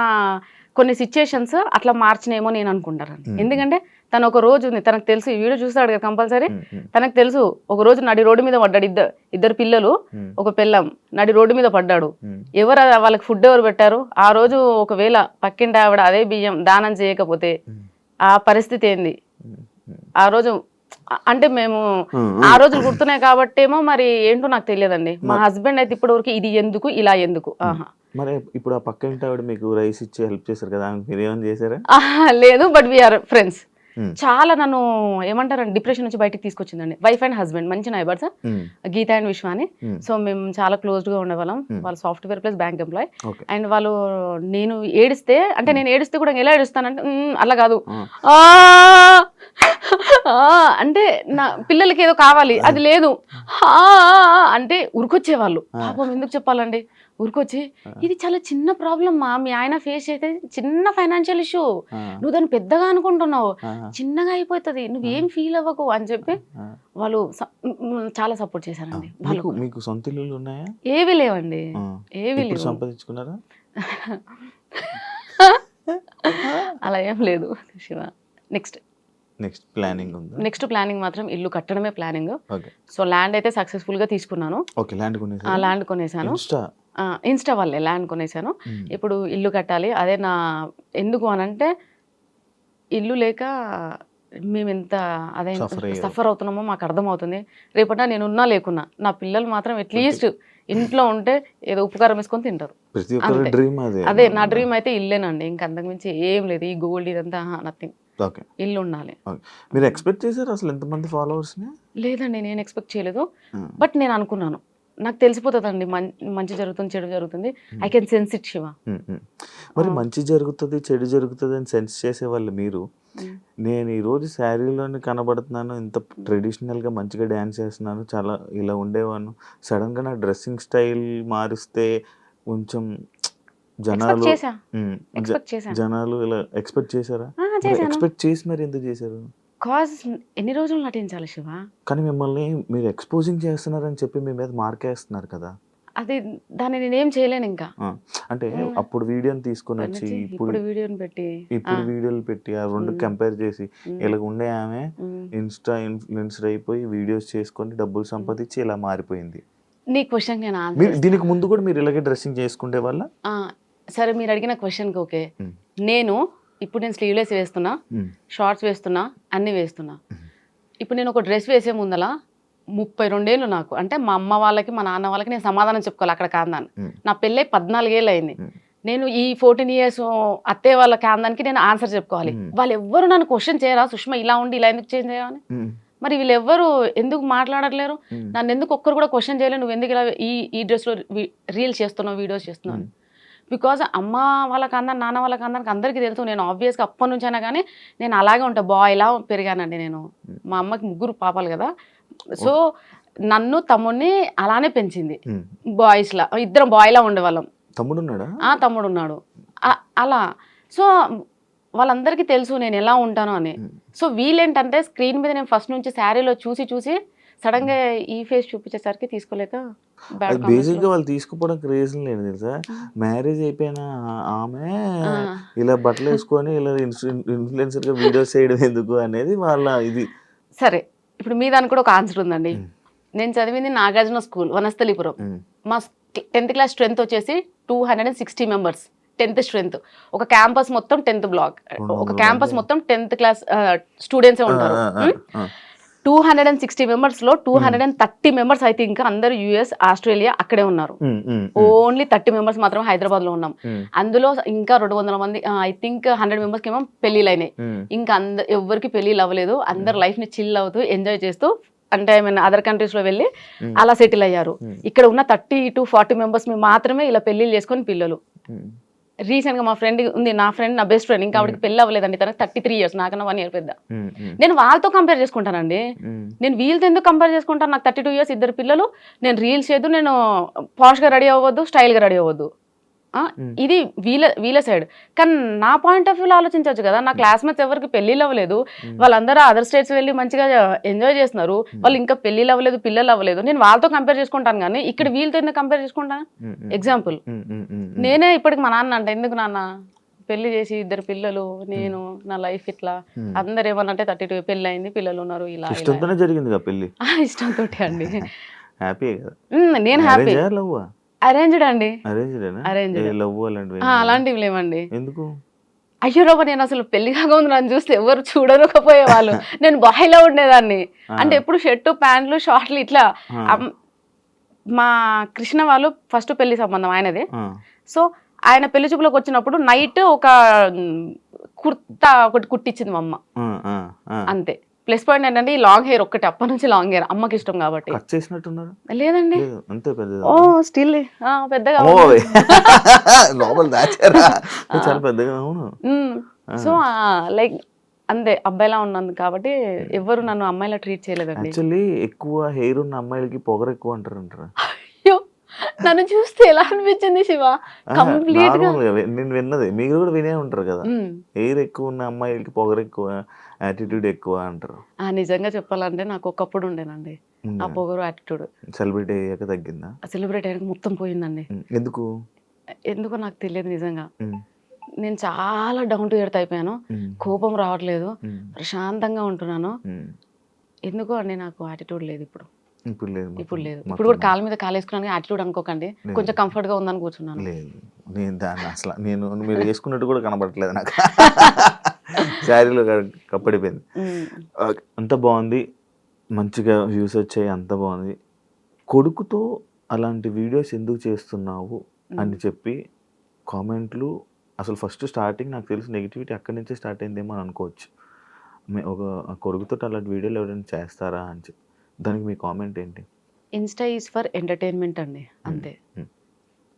కొన్ని సిచ్యుయేషన్స్ అట్లా మార్చినేమో నేను అనుకుంటానండి. ఎందుకంటే తను ఒక రోజు ఉంది, తనకు తెలుసు, ఈ వీడియో చూస్తాడు కదా కంపల్సరీ, తనకు తెలుసు ఒక రోజు నడి రోడ్డు మీద పడ్డాడు, ఇద్దరు పిల్లలు ఒక పిల్లం నడి రోడ్డు మీద పడ్డాడు. ఎవరు వాళ్ళకి ఫుడ్ ఎవరు పెట్టారు ఆ రోజు? ఒకవేళ పక్కింటి ఆవిడ అదే బియ్యం దానం చేయకపోతే ఆ పరిస్థితి ఏంది ఆ రోజు? అంటే మేము ఆ రోజులు గుర్తున్నాయి కాబట్టి ఏమో మరి ఏంటో నాకు తెలియదండి. మా హస్బెండ్ అయితే ఇప్పటి వరకు ఇది ఎందుకు ఇలా ఎందుకు. మరి ఇప్పుడు ఆ పక్క ఇంటి ఆవిడ మీకు రైస్ ఇచ్చి హెల్ప్ చేశారు కదా, మీరు ఏమైనా చేశారా? లేదు, బట్ వీఆర్ ఫ్రెండ్స్. చాలా నన్ను ఏమంటారండి డిప్రెషన్ నుంచి బయటకు తీసుకొచ్చిందండి. వైఫ్ అండ్ హస్బెండ్ మంచి నైబర్స్, గీత అండ్ విశ్వ అని. సో మేము చాలా క్లోజ్డ్ గా ఉండేవాళ్ళం. వాళ్ళు software plus bank employee. And వాళ్ళు నేను ఏడిస్తే, అంటే నేను ఏడిస్తే కూడా ఎలా ఏడుస్తానంటే అలా కాదు, అంటే నా పిల్లలకి ఏదో కావాలి అది లేదు అంటే ఉరికొచ్చేవాళ్ళు. పాపం ఎందుకు చెప్పాలండి, ఊరికొచ్చి ఇది చాలా చిన్న ప్రాబ్లం మా మీ ఆయన ఫేస్ అయితే చిన్న ఫైనాన్షియల్ ఇష్యూ, నువ్వు దాన్ని పెద్దగా అనుకుంటున్నావు, చిన్నగా అయిపోతుంది, నువ్వేం ఫీల్ అవ్వకు అని చెప్పి వాళ్ళు చాలా సపోర్ట్ చేశారండి. మీకు సొంత ఇల్లులు ఉన్నాయా? ఏవి లేవండి, ఏవి లేవు. సంపాదించుకున్నారా? అలా ఏం లేదు శివ. నెక్స్ట్ ప్లానింగ్ మాత్రం ఇల్లు కట్టడమే ప్లానింగ్. సో ల్యాండ్ అయితే సక్సెస్ఫుల్ గా తీసుకున్నాను. ల్యాండ్ కొనేసాను, ఇన్స్టా వల్లే ల్యాండ్ కొనేసాను. ఇప్పుడు ఇల్లు కట్టాలి. అదే నా ఎందుకు అనంటే ఇల్లు లేక మేము ఎంత అదే సఫర్ అవుతున్నామో మాకు అర్థమవుతుంది. రేపటి నేను ఉన్నా లేకున్నా నా పిల్లలు మాత్రం అట్లీస్ట్ ఇంట్లో ఉంటే ఏదో ఉపకారం వేసుకొని తింటారు. అదే నా డ్రీమ్ అయితే ఇల్లేనండి, ఇంక అంతకుమించి ఏం లేదు. ఈ గోల్డ్ ఇదంతా నథింగ్, ఇల్లు ఉండాలి. మీరు ఎక్స్పెక్ట్ చేశారు అసలు ఎంతమంది ఫాలోవర్స్? లేదండి, నేను ఎక్స్పెక్ట్ చేయలేదు. బట్ నేను అనుకున్నాను నాకు తెలిసిపోతుందండి మంచి జరుగుతుంది చెడు జరుగుతుంది, I can sense it Shiva. మరి మంచి జరుగుతుంది చెడు జరుగుతుంది అని సెన్స్ చేసేవాళ్ళు మీరు. నేను ఈరోజు శారీలోనే కనబడుతున్నాను, ఇంత ట్రెడిషనల్గా మంచిగా డ్యాన్స్ చేస్తున్నాను, చాలా ఇలా ఉండేవాను, సడన్గా నా డ్రెస్సింగ్ స్టైల్ మారిస్తే కొంచెం జనాలు ఇలా ఎక్స్పెక్ట్ చేశారా? ఎక్స్పెక్ట్ చేసి మరి ఎందుకు చేశారు? కాజ్ ఎన్ని రోజులు నటించాలి శివ? కానీ మిమ్మల్ని మీరు ఎక్స్పోజింగ్ చేస్తున్నారని చెప్పి మీ మీద మార్కేస్తున్నారు కదా, అది దాన్ని నేనేం చేయలేను ఇంకా. అంటే అప్పుడు వీడియోని తీసుకొని వచ్చి ఇప్పుడు వీడియోలు పెట్టి ఆ రెండు కంపేర్ చేసి ఇలా ఉండే ఆమె ఇన్స్టా ఇన్ఫ్లుయెన్సర్ అయిపోయి వీడియోస్ చేసుకొని డబ్బులు సంపాదించి ఇలా మారిపోయింది. నీ క్వశ్చన్ దీనికి ముందు కూడా మీరు ఇలాగే డ్రెస్సింగ్ చేసుకునే వాళ్ళ? సరే, మీరు అడిగిన క్వశ్చన్కి ఓకే. ఇప్పుడు నేను స్లీవ్లెస్ వేస్తున్నా, షార్ట్స్ వేస్తున్నా, అన్ని వేస్తున్నా. ఇప్పుడు నేను ఒక డ్రెస్ వేసే ముందల 32 ఏళ్ళు నాకు, అంటే మా అమ్మ వాళ్ళకి మా నాన్న వాళ్ళకి నేను సమాధానం చెప్పుకోవాలి అక్కడ కాందాన్ని. నా పెళ్ళై 14 ఏళ్ళు అయింది. నేను ఈ 14 years అత్తయ్య వాళ్ళ కాందానికి నేను ఆన్సర్ చెప్పుకోవాలి. వాళ్ళు ఎవ్వరు నన్ను క్వశ్చన్ చేయరా, సుష్మా ఇలా ఉండి ఇలా ఎందుకు చేంజ్ చేయాలని? మరి వీళ్ళెవ్వరు ఎందుకు మాట్లాడట్లేరు? నన్ను ఎందుకు ఒక్కరు కూడా క్వశ్చన్ చేయలేరు, నువ్వు ఎందుకు ఇలా ఈ డ్రెస్లో రీల్స్ చేస్తున్నావు, వీడియోస్ చేస్తున్నావు అని? బికాజ్ అమ్మ వాళ్ళకి అందరు నాన్న వాళ్ళకి అందరికి అందరికీ తెలుసు, నేను ఆబ్వియస్గా అప్పటి నుంచి అయినా కానీ నేను అలాగే ఉంటా, బాయ్లా పెరిగానండి నేను. మా అమ్మకి 3 పాపలు కదా, సో నన్ను తమ్ముడిని అలానే పెంచింది. బాయ్స్లా ఇద్దరం బాయ్లా ఉండేవాళ్ళం. తమ్ముడు ఉన్నాడు అలా. సో వాళ్ళందరికీ తెలుసు నేను ఎలా ఉంటాను అని. సో వీళ్ళేంటంటే స్క్రీన్ మీద నేను ఫస్ట్ నుంచి శారీలో చూసి సడన్ గా ఈ ఫేస్ చూపించేసరికి తీసుకోలేక బేసిక్ గా వాళ్ళు తీసుకోవడానికి రీజన్ లేదు తెలుసా, మ్యారేజ్ అయిపోయిన ఆమె ఇలా బట్టలు వేసుకొని ఇలా ఇన్ఫ్లుయెన్సర్ గా వీడియోస్ చేయడం ఎందుకు అనేది వాళ్ళ ఇది. సరే, ఇప్పుడు మీ దానికి కూడా ఒక ఆన్సర్ ఉందండి. నేను చదివింది నాగార్జున స్కూల్, వనస్థలిపురం. మా 10th class స్ట్రెంత్ వచ్చేసి 260 members. 10th strength. ఒక క్యాంపస్ మొత్తం 10th బ్లాక్, ఒక 200 క్యాంపస్ మంది. మొత్తం 10th క్లాస్ స్టూడెంట్సే ఉంటారు. 260 మెంబర్స్ లో 230 మెంబర్స్ అయితే ఇంకా అందరూ యుఎస్, ఆస్ట్రేలియా అక్కడే ఉన్నారు. ఓన్లీ 30 మెంబర్స్ మాత్రం హైదరాబాద్ లో ఉన్నాం. అందులో ఇంకా 200 మంది, ఐ థింక్ 100 మెంబర్స్ కి ఏమో పెళ్లిళ్ళు అయినాయి. ఇంకా ఎవరికి పెళ్లిళ్ళు అవ్వలేదు. అందరు లైఫ్ ని చిల్ అవుతూ ఎంజాయ్ చేస్తూ, అంటే ఐ మీన్ అదర్ కంట్రీస్ లో వెళ్ళి అలా సెటిల్ అయ్యారు. ఇక్కడ ఉన్న 30 to 40 మెంబర్స్ మాత్రమే ఇలా పెళ్లిళ్ళు చేసుకొని పిల్లలు. రీసెంట్ గా మా ఫ్రెండ్ ఉంది, నా ఫ్రెండ్, నా బెస్ట్ ఫ్రెండ్, ఇంకా ఆవిడకి పెళ్లి అవ్వలేదండి. తనకి 33 years, నాకన్నా 1 year పెద్ద. నేను వాళ్ళతో కంపేర్ చేసుకుంటానండి. నేను వీళ్ళతో ఎందుకు కంపేర్ చేసుకుంటాను? నాకు 32 years, 2 పిల్లలు. నేను రీల్స్ చేయదు, నేను పాష్ గా రెడీ అవ్వద్దు, స్టైల్ గా రెడీ అవ్వద్దు. ఇది వీళ్ళ సైడ్. కానీ నా పాయింట్ ఆఫ్ వ్యూలో ఆలోచించవచ్చు కదా. నా క్లాస్మేట్స్ ఎవరికి పెళ్లిళ్ళు అవ్వలేదు, వాళ్ళందరూ అదర్ స్టేట్స్ వెళ్ళి మంచిగా ఎంజాయ్ చేస్తున్నారు. వాళ్ళు ఇంకా పెళ్లిళ్ళు అవ్వలేదు, పిల్లలు అవ్వలేదు. నేను వాళ్ళతో కంపేర్ చేసుకుంటాను, కానీ ఇక్కడ వీళ్ళతో ఎందుకు కంపేర్ చేసుకుంటాను? ఎగ్జాంపుల్, నేనే ఇప్పటికి మా నాన్న అంటే, ఎందుకు నాన్న పెళ్లి చేసి 2 పిల్లలు, నేను నా లైఫ్ ఇట్లా, అందరు ఏమన్నంటే 32 పెళ్లి అయింది, పిల్లలు ఉన్నారు, ఇలా ఇష్టంతోనే జరిగింది పెళ్లి. ఇష్టంతో అండి. హ్యాపీ. నేను హ్యాపీ. అరేంజ్డ్ అండి. అలాంటివి లేవండి. ఎందుకు? అయ్యో రాబా, నేను అసలు పెళ్లి కాకముందు నన్ను చూస్తే ఎవరు చూడకపోయేవాళ్ళు. నేను బాయ్లో ఉండేదాన్ని. అంటే ఎప్పుడు షర్టు, ప్యాంట్లు, షార్ట్లు ఇట్లా. మా కృష్ణ వాళ్ళు ఫస్ట్ పెళ్లి సంబంధం ఆయనదే. సో ఆయన పెళ్లి చూపులకు వచ్చినప్పుడు నైట్ ఒక కుర్తా ఒకటి కుట్టించింది మా అమ్మ, అంతే. ప్లస్ పాయింట్ ఏంటంటే ఈ లాంగ్ హెయిర్ ఒక్కటి, అప్పటి నుంచి లాంగ్ హెయిర్ అమ్మకి ఇష్టం కాబట్టి. లేదండి, ఓ స్టిల్ పెద్దగా. సో లైక్ అంతే, అబ్బాయిలా ఉన్నాను కాబట్టి ఎవరు నన్ను అమ్మాయిలా ట్రీట్ చేయలేదండి. యాక్చువల్లీ ఎక్కువ హెయిర్ ఉన్న అమ్మాయిలకి పొగరు ఎక్కువ అంటారు. అయ్యో, నన్ను చూస్తే ఎలా అనిపించింది శివ? కంప్లీట్ గా నేను విన్నది, మీరు కూడా వినే ఉంటారు కదా, హెయిర్ ఎక్కువ ఉన్న అమ్మాయిలకి పొగరు ఎక్కువ, యాటిట్యూడ్ ఎక్కువ అంటారు. నిజంగా చెప్పాలంటే నాకు ఒకప్పుడు ఉండేనండి ఆ పొగరు, యాటిట్యూడ్. సెలబ్రిటీ అయ్యాక తగ్గిందా? సెలబ్రిటీ అయ్యాక మొత్తం పోయిందండి. ఎందుకో నాకు తెలియదు నిజంగా. నేను చాలా డౌన్ టు ఎర్త్ అయిపోయాను. కోపం రావట్లేదు, ప్రశాంతంగా ఉంటున్నాను. ఎందుకో అండి నాకు యాటిట్యూడ్ లేదు ఇప్పుడు. ఇప్పుడు లేదు. ఇప్పుడు కూడా కాళ్ళ మీద కాలేసుకున్నాను, యాటిట్యూడ్ అనుకోకండి. కొంచెం కంఫర్ట్ గా ఉందని కూర్చున్నాను. నేను దాన్ని అసలు మీరు వేసుకున్నట్టు కూడా కనబడట్లేదు నాకు. శారీలో కప్పడిపోయింది. అంత బాగుంది, మంచిగా వ్యూస్ వచ్చాయి, అంత బాగుంది. కొడుకుతో అలాంటి వీడియోస్ ఎందుకు చేస్తున్నావు అని చెప్పి కామెంట్లు, అసలు ఫస్ట్ స్టార్టింగ్ నాకు తెలిసి నెగిటివిటీ అక్కడి నుంచే స్టార్ట్ అయిందేమో అని అనుకోవచ్చు. ఒక కొడుకుతో అలాంటి వీడియోలు ఎవరైనా చేస్తారా అని చెప్పి, దానికి మీ కామెంట్ ఏంటి? ఇన్స్టా ఈజ్ ఫర్ ఎంటర్టైన్మెంట్ అండి, అంతే.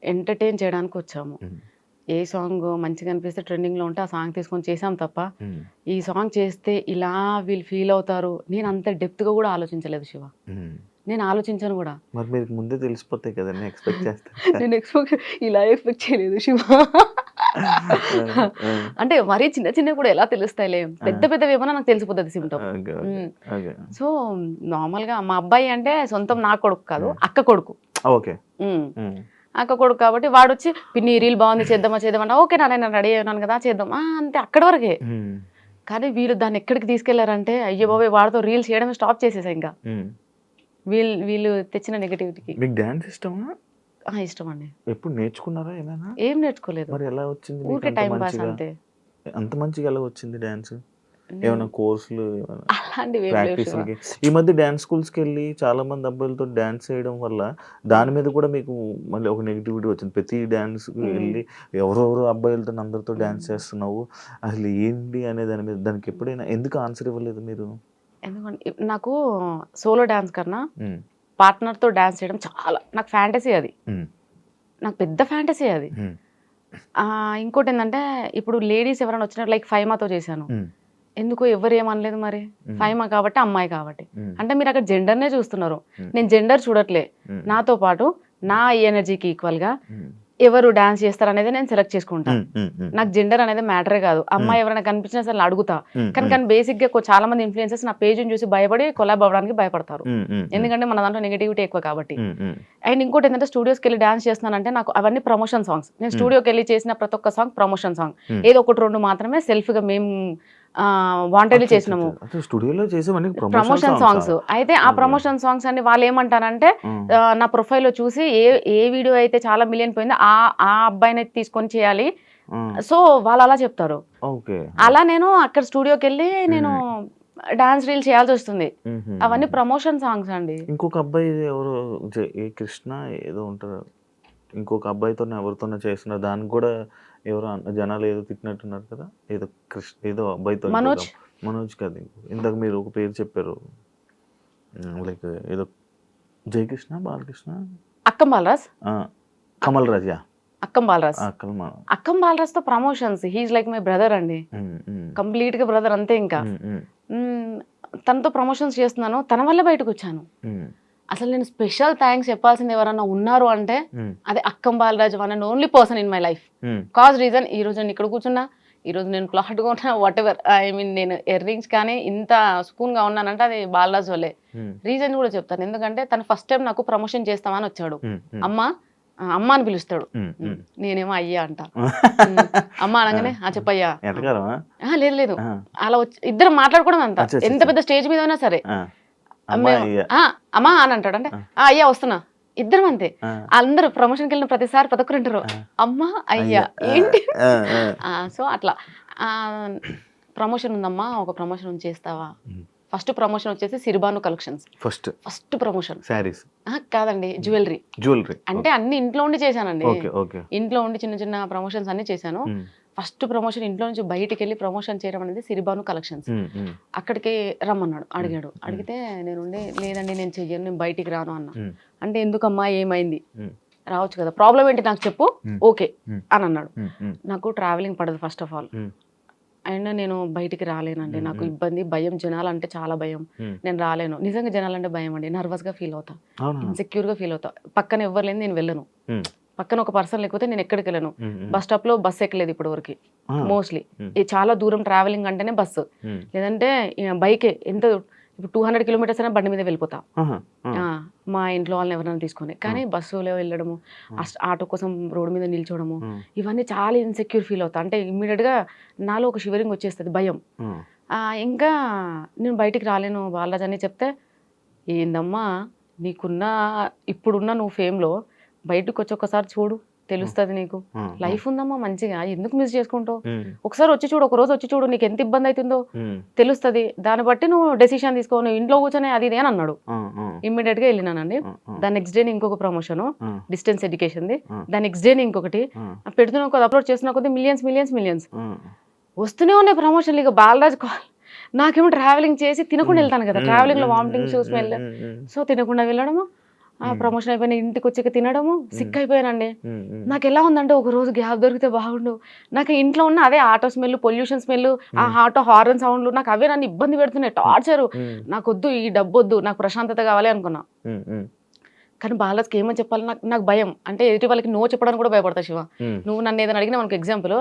ఎంటర్టైన్ చేయడానికి వచ్చాము. ఏ సాంగ్ మంచిగా అనిపిస్తే ట్రెండింగ్లో ఉంటే ఆ సాంగ్ తీసుకొని చేసాం తప్ప, ఈ సాంగ్ చేస్తే ఇలా వీళ్ళు ఫీల్ అవుతారు, నేను అంత డెప్త్గా కూడా ఆలోచించలేదు శివ. నేను ఆలోచించాను కూడా. మరి మీకు ముందే తెలిసిపోతాయి కదా, ఎక్స్పెక్ట్ చేస్తాను. నేను ఇలా ఎక్స్పెక్ట్ చేయలేదు శివ. అంటే మరీ చిన్న చిన్న కూడా ఎలా తెలుస్తాయిలే, పెద్ద పెద్దవి ఏమన్నా నాకు తెలిసిపోతుంది సిమ్టమ్. సో నార్మల్గా మా అబ్బాయి అంటే సొంతం నా కొడుకు కాదు, అక్క కొడుకు. ఓకే, అక్క కొడుకు కాబట్టి వాడు వచ్చి, పిన్ని రీల్ బాగుంది చేద్దామా, ఓకే నేను రెడీ అయినాను కదా చేద్దాం అంతే, అక్కడి వరకే. కానీ వీళ్ళు దాన్ని ఎక్కడికి తీసుకెళ్లారంటే, అయ్యో బాబాయ్ వాడితో రీల్స్ చేయడం స్టాప్ చేసేసా. ఇంకా వీళ్ళు తెచ్చిన నెగటివిటీకి. మీకు డాన్స్ ఇష్టమా? ఇష్టం అండి. ఎప్పుడు నేర్చుకున్నారా ఏమైనా? ఏం నేర్చుకోలేదు. మరి ఎలా వచ్చింది? ఊరికే టైం పాస్ అంతే. అంత మంచిగా ఎలా వచ్చింది డాన్స్? ఏమైనా కోర్సులు, అలాంటివి? ఈ మధ్య డాన్స్ స్కూల్స్కి వెళ్ళి చాలా మంది అబ్బాయిలతో డాన్స్ చేయడం వల్ల దాని మీద కూడా మీకు మళ్ళీ ఒక నెగిటివిటీ వచ్చింది. ప్రతి డాన్స్కి వెళ్ళి ఎవరెవరో అబ్బాయిలతో అందరితో డాన్స్ చేస్తున్నావు, అసలు ఏంటి అనే దాని మీద, దానికి ఎప్పుడైనా ఎందుకు ఆన్సర్ ఇవ్వలేదు మీరు? ఎందుకంటే నాకు సోలో డాన్స్ కన్నా పార్ట్నర్తో డాన్స్ చేయడం చాలా నాకు ఫ్యాంటసీ. అది నాకు పెద్ద ఫ్యాంటసీ అది. ఇంకోటి ఏంటంటే, ఇప్పుడు లేడీస్ ఎవరైనా వచ్చినట్టు లైక్ ఫైమాతో చేశాను, ఎందుకు ఎవరు ఏమనలేదు. మరి ఫైమా కాబట్టి, అమ్మాయి కాబట్టి. అంటే మీరు అక్కడ జెండర్నే చూస్తున్నారు, నేను జెండర్ చూడట్లే. నాతో పాటు నా ఎనర్జీకి ఈక్వల్గా ఎవరు డాన్స్ చేస్తారు అనేది నేను సెలెక్ట్ చేసుకుంటాను. నాకు జెండర్ అనేది మ్యాటరే కాదు. అమ్మాయి ఎవరైనా కనిపించినా సరే అడుగుతా. కానీ బేసిక్ గా చాలా మంది ఇన్ఫ్లుయెన్సర్స్ నా పేజ్ని చూసి భయపడి కొలాబ్ అవ్వడానికి భయపడతారు, ఎందుకంటే మన దాంట్లో నెగిటివిటీ ఎక్కువ కాబట్టి. అండ్ ఇంకోటి ఏంటంటే, స్టూడియోస్కి వెళ్ళి డాన్స్ చేస్తున్నానంటే నాకు అవన్నీ ప్రమోషన్ సాంగ్స్. నేను స్టూడియోకి వెళ్ళి చేసిన ప్రతి ఒక్క సాంగ్ ప్రమోషన్ సాంగ్. ఏదో 1-2 మాత్రమే సెల్ఫ్ గా మేము వాంటెడ్లీ చేసినాము స్టూడియోలో చేసేవన్నీ ప్రమోషన్ సాంగ్స్. అయితే ఆ ప్రమోషన్ సాంగ్స్ అన్ని వాళ్ళు ఏమంటారంటే నా ప్రొఫైల్లో చూసి ఏ వీడియో అయితే చాలా మిలియన్ పోయిందో ఆ అబ్బాయిని తీసుకొని చేయాలి, సో వాళ్ళు అలా చెప్తారు. అలా నేను అక్కడ స్టూడియోకి వెళ్ళి నేను డాన్స్ రీల్ చేయాల్సి వస్తుంది. అవన్నీ ప్రమోషన్ సాంగ్స్ అండి. ఇంకొక అబ్బాయి ఎవరు ఏ కృష్ణ ఏదో ఉంటారు, ఇంకొక అబ్బాయితో ఎవరితోనో చేస్తున్నారు, దానికి కూడా ఎవరో జనాలు ఏదో తిట్టినట్టున్నారు కదా, ఏదో కృష్ణ ఏదో అబ్బాయితో. మనోజ్ కాదు, ఇందాక మీరు ఒక పేరు చెప్పారు, లైక్ ఏదో జయకృష్ణ బాలకృష్ణ అక్కం బాలరాజ్, కమల్ రాజ్, అక్కం బాలరాజ్ తో promotions. He is like my brother అండి, కంప్లీట్ గా బ్రదర్ అంతే. ఇంకా తనతో ప్రమోషన్స్ చేస్తున్నాను, తన వల్ల బయటకు వచ్చాను. అసలు నేను స్పెషల్ థ్యాంక్స్ చెప్పాల్సింది ఎవరన్నా ఉన్నారు అంటే అదే అక్కం Balaraj, one and only person in my life. Cause reason ఈ రోజు నేను ఇక్కడ కూర్చున్నా, ఈ రోజు నేను ప్లాట్ గా ఉన్నా, వాట్ ఎవర్, ఐ మీన్ నేను ఇయర్ రింగ్స్ కానీ ఇంత స్పూన్ గా ఉన్నానంటే అది బాలరాజ్ వల్లే. రీజన్ కూడా చెప్తాను, ఎందుకంటే తను ఫస్ట్ టైం నాకు ప్రమోషన్ చేస్తామని వచ్చాడు. అమ్మ అని పిలుస్తాడు, నేనేమో అయ్యా అంట. అమ్మ అనగానే చెప్పయ్యా, లేదు అలా వచ్చి ఇద్దరు మాట్లాడుకోవడం అంతా. ఎంత పెద్ద స్టేజ్ మీద అయినా సరే అమ్మా అని అంటాడు, అంటే అయ్యా వస్తున్నా, ఇద్దరం అంతే. అందరూ ప్రమోషన్కి వెళ్ళిన ప్రతిసారి ప్రతి ఒక్కరు అంటారు అమ్మా అయ్యా ఏంటి. సో అట్లా ప్రమోషన్ ఉందమ్మా, ఒక ప్రమోషన్ చేస్తావా. ఫస్ట్ ప్రమోషన్ వచ్చేసి సిరిబాను కలెక్షన్స్, ఫస్ట్ ప్రమోషన్. సారీస్ కాదండి, జ్యువెలరీ. అంటే అన్ని ఇంట్లో ఉండి చేశానండి, ఇంట్లో ఉండి చిన్న చిన్న ప్రమోషన్స్ అన్ని చేశాను. ఫస్ట్ ప్రమోషన్ ఇంట్లో నుంచి బయటికి వెళ్ళి ప్రమోషన్ చేయడం అనేది సిరిబాను కలెక్షన్స్. అక్కడికి రమ్మన్నాడు, అడిగితే నేను లేదండి నేను చెయ్యను, నేను బయటికి రాను అన్నా. అంటే ఎందుకమ్మా ఏమైంది, రావచ్చు కదా, ప్రాబ్లం ఏంటి నాకు చెప్పు, ఓకే అని అన్నాడు. నాకు ట్రావెలింగ్ పడదు ఫస్ట్ ఆఫ్ ఆల్, అండ్ నేను బయటికి రాలేనండి, నాకు ఇబ్బంది, భయం, జనాలంటే చాలా భయం, నేను రాలేను. నిజంగా జనాలంటే భయం అండి, నర్వస్ గా ఫీల్ అవుతా, ఇన్సెక్యూర్ గా ఫీల్ అవుతా. పక్కన ఎవరు లేని నేను వెళ్ళను, పక్కన ఒక పర్సన్ లేకపోతే నేను ఎక్కడికి వెళ్ళను. బస్ స్టాప్ లో బస్ ఎక్కలేదు ఇప్పటి వరకు మోస్ట్లీ. చాలా దూరం ట్రావెలింగ్ అంటేనే బస్సు, లేదంటే బైక్. ఎంత ఇప్పుడు 200 కిలోమీటర్స్ అయినా బండి మీద వెళ్ళిపోతా, మా ఇంట్లో వాళ్ళని ఎవరైనా తీసుకొని. కానీ బస్సులో వెళ్ళడము, ఆటో కోసం రోడ్డు మీద నిల్చోవడము, ఇవన్నీ చాలా ఇన్సెక్యూర్ ఫీల్ అవుతా. అంటే ఇమ్మీడియట్ గా నాలో ఒక షివరింగ్ వచ్చేస్తుంది, భయం. ఇంకా నేను బయటికి రాలేను బాలరాజ్ అని చెప్తే, ఏందమ్మా నీకున్న ఇప్పుడున్న నువ్వు ఫేమ్లో బయటకు వచ్చి ఒకసారి చూడు, తెలుస్తుంది నీకు, లైఫ్ ఉందమ్మా మంచిగా, ఎందుకు మిస్ చేసుకుంటావు, ఒకసారి వచ్చి చూడు, ఒక రోజు వచ్చి చూడు, నీకు ఎంత ఇబ్బంది అవుతుందో తెలుస్తుంది, దాన్ని బట్టి నువ్వు డెసిషన్ తీసుకో, నువ్వు ఇంట్లో కూర్చొని అది ఇది అని అన్నాడు. ఇమ్మీడియట్ గా వెళ్ళినానండి. దాని నెక్స్ట్ డే ఇంకొక ప్రమోషన్ డిస్టెన్స్ ఎడ్యుకేషన్ ది, దాని నెక్స్ట్ డే ఇంకొకటి పెడుతున్నా కొద్ది, అప్లోడ్ చేస్తున్నా కొద్ది మిలియన్స్ వస్తూనే ఉన్నాయి ప్రమోషన్లు. ఇక బాలరాజ్ నాకేమో ట్రావెలింగ్ చేసి తినకుండా వెళ్తాను కదా, ట్రావెలింగ్ లో వామిటింగ్ చూసి వెళ్ళా, సో తినకుండా వెళ్ళడము, ప్రమోషన్ అయిపోయిన ఇంటికి వచ్చి తినడము, సిక్ అయిపోయానండి. నాకు ఎలా ఉందంటే ఒక రోజు గ్యాప్ దొరికితే బాగుండు. నాకు ఇంట్లో ఉన్న అదే ఆటో స్మెల్, పొల్యూషన్ స్మెల్, ఆ ఆటో హార్న్ సౌండ్లు, నాకు అవే నన్ను ఇబ్బంది పెడుతున్నాయి, టార్చరు. నాకు వద్దు, ఈ డబ్బు వద్దు, నాకు ప్రశాంతత కావాలి అనుకున్నా. కానీ బాలరాజ్కి ఏమని చెప్పాలి, నాకు భయం. అంటే ఎదుటి వాళ్ళకి నో చెప్పడానికి కూడా భయపడతా. శివ, నువ్వు నన్ను ఏదైనా అడిగినా మనకు ఎగ్జాంపుల్,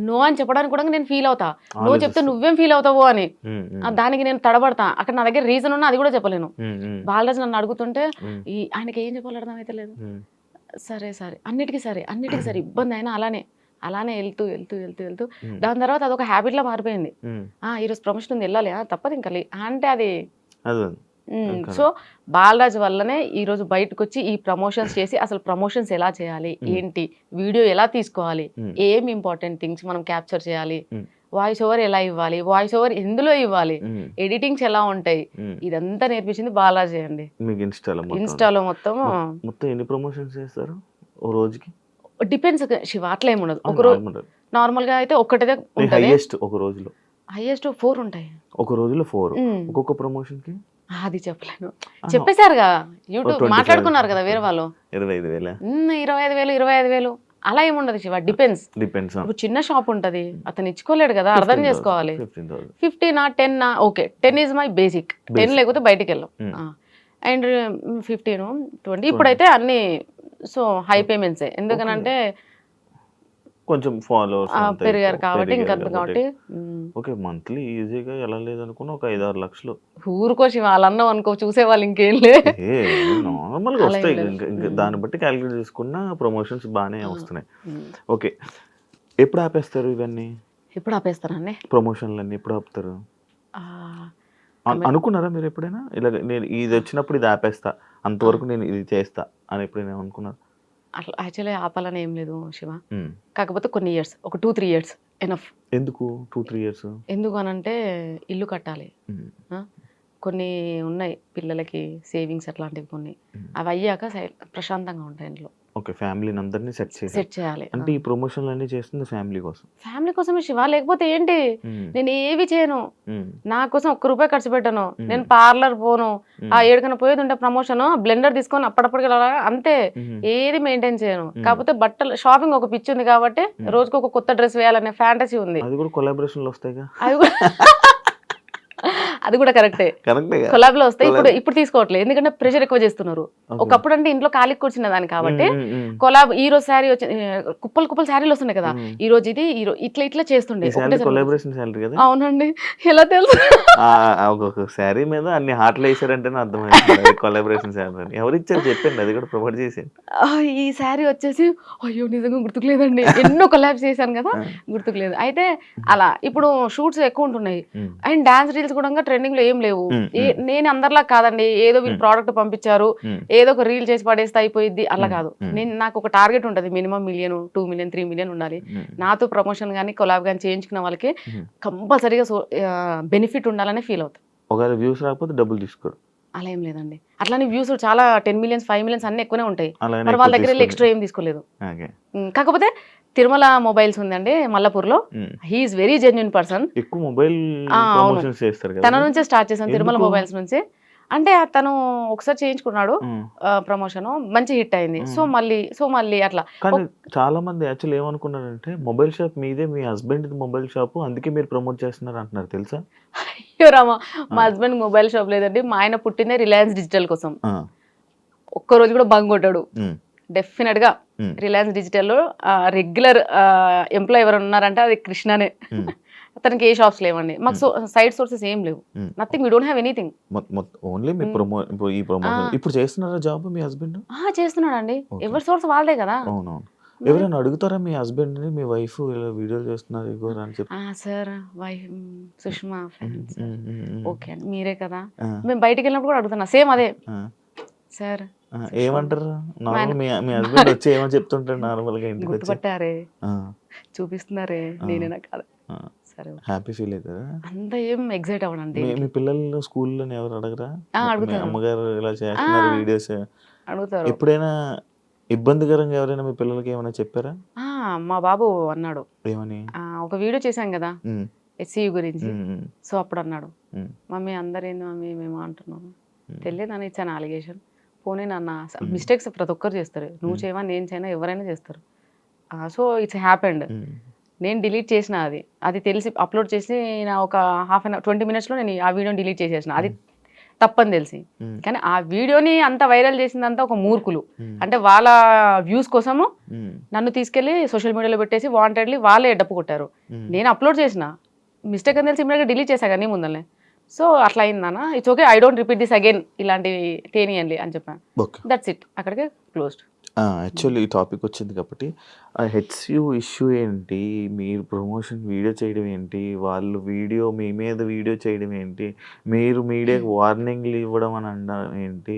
నో అని చెప్పడానికి కూడా నేను ఫీల్ అవుతా. నో చెప్తే నువ్వేం ఫీల్ అవుతావు అని, దానికి నేను తడబడతా. అక్కడ నా దగ్గర రీజన్ ఉన్నా అది కూడా చెప్పలేను. బాలరాజ్ నన్ను అడుగుతుంటే ఆయనకి ఏం చెప్పాలి అర్థం అయితే లేదు. సరే అన్నిటికీ సరే ఇబ్బంది అయినా అలానే వెళ్తూ దాని తర్వాత అదొక హ్యాబిట్ లా మారిపోయింది. ఈరోజు ప్రమోషన్ ఉంది, వెళ్ళాలి, తప్పదు ఇంకా అంటే అది. సో బాలరాజ్ వల్లనే ఈరోజు బయటకు వచ్చి ఈ ప్రమోషన్స్ చేసి, అసలు ప్రమోషన్స్ ఎలా చేయాలి, ఏంటి, వీడియో ఎలా తీసుకోవాలి, ఏం ఇంపార్టెంట్ థింగ్స్ మనం క్యాప్చర్ చేయాలి, వాయిస్ ఓవర్ ఎలా ఇవ్వాలి, వాయిస్ ఓవర్ ఎందులో ఇవ్వాలి, ఎడిటింగ్స్ ఎలా ఉంటాయి, ఇదంతా నేర్పించింది బాలరాజ్ అండి. ఇన్స్టాలో మొత్తం ఎన్ని ప్రమోషన్స్ చేస్తారు ఓ రోజుకి? డిపెండ్స్ శివ, అట్లా ఏమి ఉండదు. ఒక రోజు నార్మల్ గా అయితే ఒక్కటే ఉంటుంది, ఒక రోజులో హైయెస్ట్ 4 ఉంటాయి. ఒక రోజులో 4, ఒక్కొక్క ప్రమోషన్ కి అది చెప్పలేను, చెప్పేశారుగా, యూట్యూబ్ మాట్లాడుకున్నారు కదా వేరే వాళ్ళు. 25,000 అలా ఏముండదు శివ, డిపెండ్స్. ఇప్పుడు చిన్న షాప్ ఉంటది, అతను ఇచ్చుకోలేడు కదా, అర్థం చేసుకోవాలి. 15 10 ఓకే, 10 ఈజ్ మై బేసిక్, 10 లేకపోతే బయటికి వెళ్ళాం. అండ్ 15 20 ఇప్పుడైతే అన్ని సో హై పేమెంట్సే, ఎందుకనంటే కొంచెం ఫాలోవర్స్ పెరిగారు కాబట్టి. ఇంకా కాబట్టి ఓకే, మంత్లీ ఈజీగా ఎలా లేదనుకున్నా ఒక 5-6 లక్షలు ఊరుకోసి వాళ్ళన్నాం అనుకో, చూసేవాళ్ళు ఇంకేం లేదు, నార్మల్గా వస్తాయి. ఇంకా దాన్ని బట్టి క్యాలిక్యులేట్ చేసుకున్న ప్రమోషన్స్ బాగానే వస్తున్నాయి. ఓకే, ఎప్పుడు ఆపేస్తారు ఇవన్నీ? ఇప్పుడు ఆపేస్తానండి. ప్రమోషన్లు అన్ని ఎప్పుడు ఆపుతారు? ఆ, అనుకున్నారా మీరు ఎప్పుడైనా ఇలా నేను ఇది వచ్చినప్పుడు ఇది ఆపేస్తా, అంతవరకు నేను ఇది చేస్తా అని ఎప్పుడైనా అనుకున్నారు? అట్లా యాక్చువల్లీ ఆపాలని ఏం లేదు శివ. కాకపోతే కొన్ని ఇయర్స్, ఒక 2-3 ఇయర్స్ ఎనఫ్. ఎందుకు 2-3 ఇయర్స్? ఎందుకు అనంటే ఇల్లు కట్టాలి, కొన్ని ఉన్నాయి పిల్లలకి సేవింగ్స్ అట్లాంటివి కొన్ని, అవి అయ్యాక ప్రశాంతంగా ఉంటాయి ఇంట్లో. ఓకే, ఫ్యామిలీని అందరినీ సెట్ చేయాలి. అంటే ఈ ప్రమోషన్లు అన్నీ చేస్తుంది ఫ్యామిలీ కోసం. ఫ్యామిలీ కోసమే శివ, లేకపోతే ఏంటి? నేను ఏవి చేయను, నా కోసం ₹1 ఖర్చు పెట్టను, నేను పార్లర్ పోను, ఆ ఏడుకన్నా పోయేది ఉంటే ప్రమోషన్ బ్లెండర్ తీసుకొని అప్పటికప్పుడు అంతే, ఏది మెయింటైన్ చేయను. కాకపోతే బట్టలు షాపింగ్ ఒక పిచ్చి ఉంది కాబట్టి రోజుకి ఒక కొత్త డ్రెస్ వేయాలనే ఫ్యాంటసీ ఉంది. అది కూడా కొలాబరేషన్లు వస్తాయిగా. అది కూడా కరెక్టే, కొలాబ్ లో వస్తాయి. ఇప్పుడు తీసుకోవట్లేదు, ఎందుకంటే ప్రెషర్ ఎక్కువ చేస్తున్నారు. ఒకప్పుడు అంటే ఇంట్లో ఖాళీ కూర్చున్న దాన్ని కాబట్టి కొలాబ్, ఈ రోజు శారీ వచ్చి కుప్పలు శారీలు వస్తున్నాయి కదా, ఈ రోజు ఇది ఇట్లా చేస్తుండే. అవునండి, ఎలా తెలుసు? ఒక్కొక్క శారీ మీద అన్ని హాట్లు వేసారంటేనే అర్థమైంది కొలాబరేషన్ శారీ. ఎవరిచ్చారు చెప్పండి, అది కూడా ప్రమోట్ చేసేది. ఈ శారీ వచ్చేసి అయ్యో నిజంగా గుర్తుకులేదండి, ఎన్నో కొలాబ్స్ చేశాను కదా, గుర్తుకులేదు. అయితే అలా ఇప్పుడు షూట్స్ ఎక్కువ ఉంటున్నాయి అండ్ డాన్స్ రీల్స్ కూడా ట్రెండింగ్ లో ఏం లేవు. నేను అందరిలా కాదండి, ఏదో వీళ్ళు ప్రోడక్ట్ పంపించారు ఏదో ఒక రీల్ చేసి పడేస్తే అయిపోయింది అలా కాదు. నాకు ఒక టార్గెట్ ఉంటుంది, మినిమం 1 million, 2 million, 3 million ఉండాలి. నాతో ప్రమోషన్ కానీ కొలాబ్ కానీ చేయించుకున్న వాళ్ళకి కంపల్సరీగా బెనిఫిట్ ఉండాలని ఫీల్ అవుతుంది. ఒకవేళ వ్యూస్ రాకపోతే డబ్బులు తీసుకోరు? అలా ఏం లేదండి, అట్లానే వ్యూస్ చాలా 10 millions, 5 millions అన్ని ఎక్కువనే ఉంటాయి. మరి వాళ్ళ దగ్గర ఎక్స్ట్రా ఏం తీసుకోలేదు. కాకపోతే తిరుమల మొబైల్స్ ఉందండి మల్లపూర్లో, హీఈస్ వెరీ జెన్యున్ పర్సన్. ఎక్కువ మొబైల్ ప్రమోషన్స్ చేస్తారు కదా, తన నుంచే స్టార్ట్ చేశాను తిరుమల మొబైల్స్ నుంచి. అంటే తను ఒకసారి చేయించుకున్నాడు ప్రమోషన్, మంచి హిట్ అయింది. సో మళ్ళీ అట్లా. కానీ చాలా మంది యాక్చువల్ ఏమనుకున్నారంటే మొబైల్ షాప్ మీదే, మీ హస్బెండ్ మొబైల్ షాప్, అందుకే మీరు ప్రమోట్ చేస్తున్నారు అంటున్నారు, తెలుసా? అయ్యో రామా, మా హస్బెండ్ మొబైల్ షాప్ లేదండి, మా ఆయన పుట్టిందే రిలయన్స్ డిజిటల్ కోసం. ఒక్కరోజు కూడా బంగ్ కొట్టాడు. డెఫినెట్ గా రిలయన్స్ డిజిటల్ లో రెగ్యులర్ ఎంప్లాయ్ ఎవరు ఉన్నారంటే అది కృష్ణనే. అతనికి ఏ షాప్స్ లేవండి, మాకు సైడ్ సోర్సెస్ ఏం లేవు, nothing, we don't have anything. Only మీ ఈ ప్రమోషన్. ఇప్పుడు చేస్తున్నారా జాబ్ మీ హస్బెండ్? చేస్తున్నాడు అండి, ఎవరి సోర్స్ వాళ్ళదే కదా. అవునవును. ఎవరైనా అడుగుతారా మీ హస్బెండ్ ని, మీ వైఫ్ ఇలా వీడియోలు చేస్తున్నారు ఇగో అని చెప్పి? Sir wife Sushma friends, okay అండి మీరే కదా. మేము బయటికి వెళ్ళినప్పుడు కూడా అడుగుతున్నా సేమ్ అదే సార్. ఏమంటారు మీ హస్బెండ్ వచ్చి ఏమని చెప్తుంటారు నార్మల్ గా? ఇంటికి గుర్తుపట్టారే, చూపిస్తున్నారే, నేనేనా కాదు. సరే, హ్యాపీ ఫీల్ అవుతారా? అంత ఏం ఎగ్జైట్ అవ్వనండి. మీ పిల్లలు స్కూల్లో ఎవరు అడగరా? అమ్మగారు ఇలా చేస్తున్నారు వీడియోస్ అడుగుతారు. ఎప్పుడైనా ఇబ్బందికరంగా ఎవరైనా మీ పిల్లలకి ఏమైనా చెప్పారా? మా బాబు అన్నాడు, ఏమని? ఒక వీడియో చేశాం కదా SCU గురించి, సో అప్పుడు అన్నాడు, మమ్మీ అందరేంది మమ్మీ మేము అంటున్నాము, తెలియదని ఇచ్చాను అలిగేషన్. పోనీ నాన్న, మిస్టేక్స్ ప్రతి ఒక్కరు చేస్తారు, నువ్వు చేయవా నేను చేయనా ఎవరైనా చేస్తారు. So it's happened. నేను డిలీట్ చేసిన అది తెలిసి అప్లోడ్ చేసి నా ఒక 20 minutes నేను ఆ వీడియోని డిలీట్ చేసేసిన, అది తప్పని తెలిసి. కానీ ఆ వీడియోని అంత వైరల్ చేసిందంతా ఒక మూర్ఖులు, అంటే వాళ్ళ వ్యూస్ కోసము నన్ను తీసుకెళ్లి సోషల్ మీడియాలో పెట్టేసి వాంటెడ్లీ వాళ్ళే డప్పు కొట్టారు. నేను అప్లోడ్ చేసిన మిస్టేక్ అని తెలిసి ఇమ్మీడియట్గా డిలీట్ చేశా కానీ ముందరనే. సో అట్లా అయిందన్న, it's okay, I don't repeat this again, ఇలాంటివి తేనియండి అని చెప్పాను. దట్స్ ఇట్, అక్కడికే క్లోజ్డ్. యాక్చువల్లీ ఈ టాపిక్ వచ్చింది కాబట్టి HCU ఇష్యూ ఏంటి, మీరు ప్రమోషన్ వీడియో చేయడం ఏంటి, వాళ్ళు వీడియో మీ మీద వీడియో చేయడం ఏంటి, మీరు మీడియాకి వార్నింగ్లు ఇవ్వడం అని అనడం ఏంటి,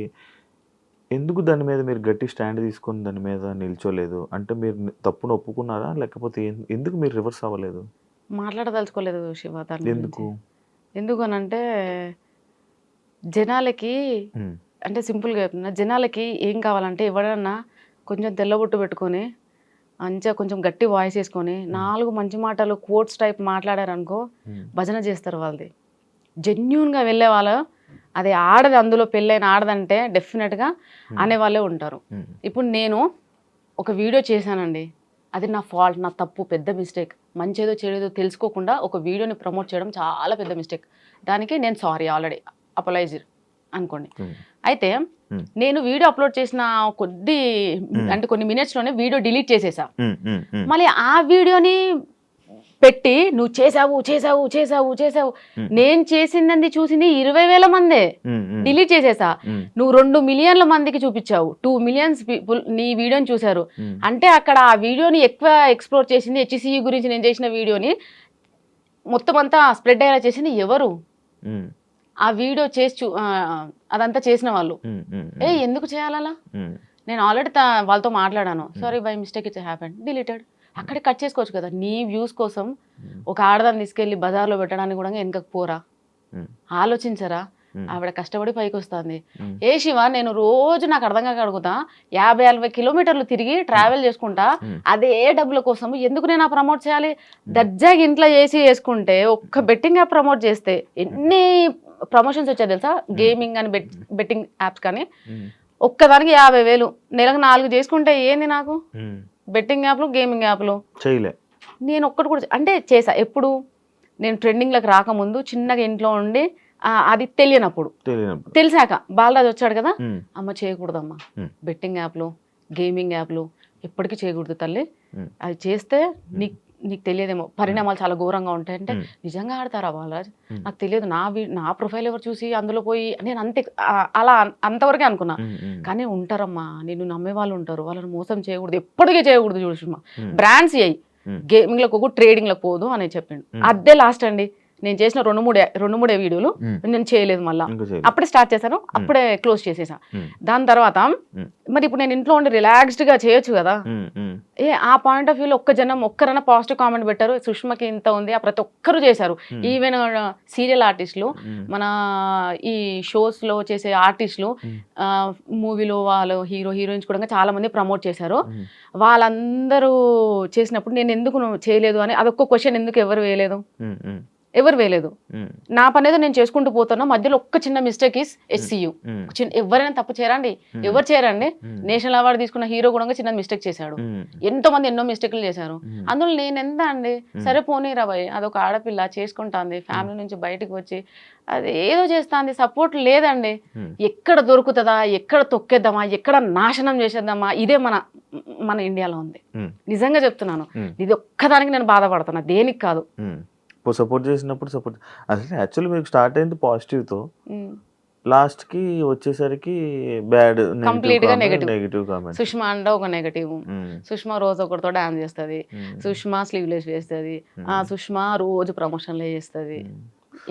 ఎందుకు దాని మీద మీరు గట్టి స్టాండ్ తీసుకొని దాని మీద నిల్చోలేదు? అంటే మీరు తప్పును ఒప్పుకున్నారా, లేకపోతే ఎందుకు మీరు రివర్స్ అవ్వలేదు? మాట్లాడదలుచుకోలేదు శివ దాని. ఎందుకు అని అంటే జనాలకి, అంటే సింపుల్గా చెప్తున్నా, జనాలకి ఏం కావాలంటే ఎవడన్నా కొంచెం తెల్లబొట్టు పెట్టుకొని మంచిగా కొంచెం గట్టి వాయిస్ వేసుకొని 4 మంచి మాటలు కోట్స్ టైప్ మాట్లాడారనుకో భజన చేస్తారు వాళ్ళది. జెన్యున్గా వెళ్ళే వాళ్ళు, అది ఆడది, అందులో పెళ్ళైన ఆడదంటే డెఫినెట్గా అనేవాళ్ళే ఉంటారు. ఇప్పుడు నేను ఒక వీడియో చేశానండి, అది నా ఫాల్ట్, నా తప్పు, పెద్ద మిస్టేక్. మంచిదో చెడేదో తెలుసుకోకుండా ఒక వీడియోని ప్రమోట్ చేయడం చాలా పెద్ద మిస్టేక్. దానికి నేను సారీ ఆల్రెడీ అపలైజ్ అనుకోండి. అయితే నేను వీడియో అప్లోడ్ చేసిన కొన్ని మినిట్స్లోనే వీడియో డిలీట్ చేసేసా. మళ్ళీ ఆ వీడియోని పెట్టి నువ్వు చేసావు చేసావు చేసావు చేసావు, నేను చేసింది చూసింది 20,000 మందే, డిలీట్ చేసేసా. నువ్వు 2 మిలియన్ల మందికి చూపించావు, 2 మిలియన్స్ పీపుల్ నీ వీడియోని చూసారు. అంటే అక్కడ ఆ వీడియోని ఎక్కువ ఎక్స్ప్లోర్ చేసింది HCU గురించి నేను చేసిన వీడియోని మొత్తం అంతా స్ప్రెడ్ అయ్యేలా చేసింది ఎవరు? ఉమ్, ఆ వీడియో చేసి అదంతా చేసిన వాళ్ళు. ఉమ్, ఉమ్, ఎందుకు చేయాలలా? ఉమ్, నేను ఆల్రెడీ వాళ్ళతో మాట్లాడాను. Sorry by mistake it's happen, deleted. అక్కడే కట్ చేసుకోవచ్చు కదా. నీ వ్యూస్ కోసం ఒక ఆడదాన్ని తీసుకెళ్లి బజార్లో పెట్టడానికి కూడా వెనకకు పోరా? ఉమ్, ఆలోచించరా? ఆవిడ కష్టపడి పైకి వస్తుంది. ఉమ్, ఏ శివ, నేను రోజు నాకు అర్థం కాక అడుగుతా, 50-60 కిలోమీటర్లు తిరిగి ట్రావెల్ చేసుకుంటా, అదే డబ్బుల కోసం ఎందుకు నేను ఆ ప్రమోట్ చేయాలి? దర్జాగా ఇంట్లో చేసుకుంటే, ఒక్క బెట్టింగ్ యాప్ ప్రమోట్ చేస్తే ఎన్ని ప్రమోషన్స్ వచ్చాయి తెలుసా? గేమింగ్ అని బెట్టింగ్ యాప్స్ కానీ ఒక్కదానికి 50,000, నెలకు 4 చేసుకుంటే ఏంది నాకు? ఉమ్. బెట్టింగ్ యాప్లు, గేమింగ్ యాప్లు చేయలే. నేను ఒక్కటి కూడా అంటే చేసా. ఎప్పుడు? నేను ట్రెండింగ్లకు రాకముందు చిన్నగా ఇంట్లో ఉండి అది తెలియనప్పుడు. తెలిసాక బాలరాజు వచ్చాడు కదా, అమ్మ చేయకూడదమ్మా బెట్టింగ్ యాప్లు, గేమింగ్ యాప్లు ఎప్పటికీ చేయకూడదు తల్లి. అది చేస్తే నీకు తెలియదేమో, పరిణామాలు చాలా ఘోరంగా ఉంటాయంటే, నిజంగా ఆడతారా బాలరాజ్? నాకు తెలియదు, నా ప్రొఫైల్ ఎవరు చూసి అందులో పోయి, నేను అలా అంతవరకే అనుకున్నా. కానీ ఉంటారమ్మా, నిన్ను నమ్మే వాళ్ళు ఉంటారు, వాళ్ళని మోసం చేయకూడదు, ఎప్పటికీ చేయకూడదు. చూడమ్మా, బ్రాండ్స్ అయ్యి గేమింగ్లకు పోకు, ట్రేడింగ్లకు పోదు అని చెప్పిండు. అదే లాస్ట్ అండి. నేను చేసిన 2-3 వీడియోలు నేను చేయలేదు, మళ్ళీ అప్పుడే స్టార్ట్ చేశాను, అప్పుడే క్లోజ్ చేసేసా. దాని తర్వాత మరి ఇప్పుడు నేను ఇంట్లో ఉండి రిలాక్స్డ్ గా చేయొచ్చు కదా. ఆ పాయింట్ ఆఫ్ వ్యూలో ఒక్కరైనా పాజిటివ్ కామెంట్ పెట్టారు, సుష్మకి ఇంత ఉంది, ప్రతి ఒక్కరు చేశారు. ఈవెన్ సీరియల్ ఆర్టిస్టులు, మన ఈ షోస్ లో చేసే ఆర్టిస్టులు, మూవీలో వాళ్ళు హీరో హీరోయిన్స్ కూడా చాలా మంది ప్రమోట్ చేశారు. వాళ్ళందరూ చేసినప్పుడు నేను ఎందుకు చేయలేదు అని అదొక్క క్వశ్చన్ ఎందుకు ఎవరు వేయలేదు. నా పని ఏదో నేను చేసుకుంటూ పోతున్నా, మధ్యలో ఒక్క చిన్న మిస్టేక్ ఇస్ SCU. ఎవరైనా తప్పు చేయరండి, ఎవరు చేయరండి. నేషనల్ అవార్డు తీసుకున్న హీరో కూడా చిన్న మిస్టేక్ చేశాడు, ఎంతో మంది ఎన్నో మిస్టేక్లు చేశారు. అందులో నేను ఎంత అండి, సరే పోనీరా భయ్, అదొక ఆడపిల్ల చేసుకుంటాంది, ఫ్యామిలీ నుంచి బయటకు వచ్చి అది ఏదో చేస్తాంది, సపోర్ట్ లేదండి. ఎక్కడ దొరుకుతుందా, ఎక్కడ తొక్కేద్దామా, ఎక్కడ నాశనం చేసేద్దామా, ఇదే మన ఇండియాలో ఉంది. నిజంగా చెప్తున్నాను, ఇది ఒక్కదానికి నేను బాధపడుతున్నా, దేనికి కాదు. సపోర్ట్ చేసినప్పుడు అసలు యాక్చువల్లీ మీకు స్టార్ట్ అయింది పాజిటివ్తో, లాస్ట్ కి వచ్చేసరికి బ్యాడ్, కంప్లీట్ గా నెగిటివ్ కామెంట్. సుష్మా అంటే ఒక నెగిటివ్. సుష్మా రోజు ఒకరితో డాన్స్ చేస్తుంది, సుష్మా స్లీవ్లెస్ చేస్తుంది, సుష్మా రోజు ప్రమోషన్లే చేస్తుంది,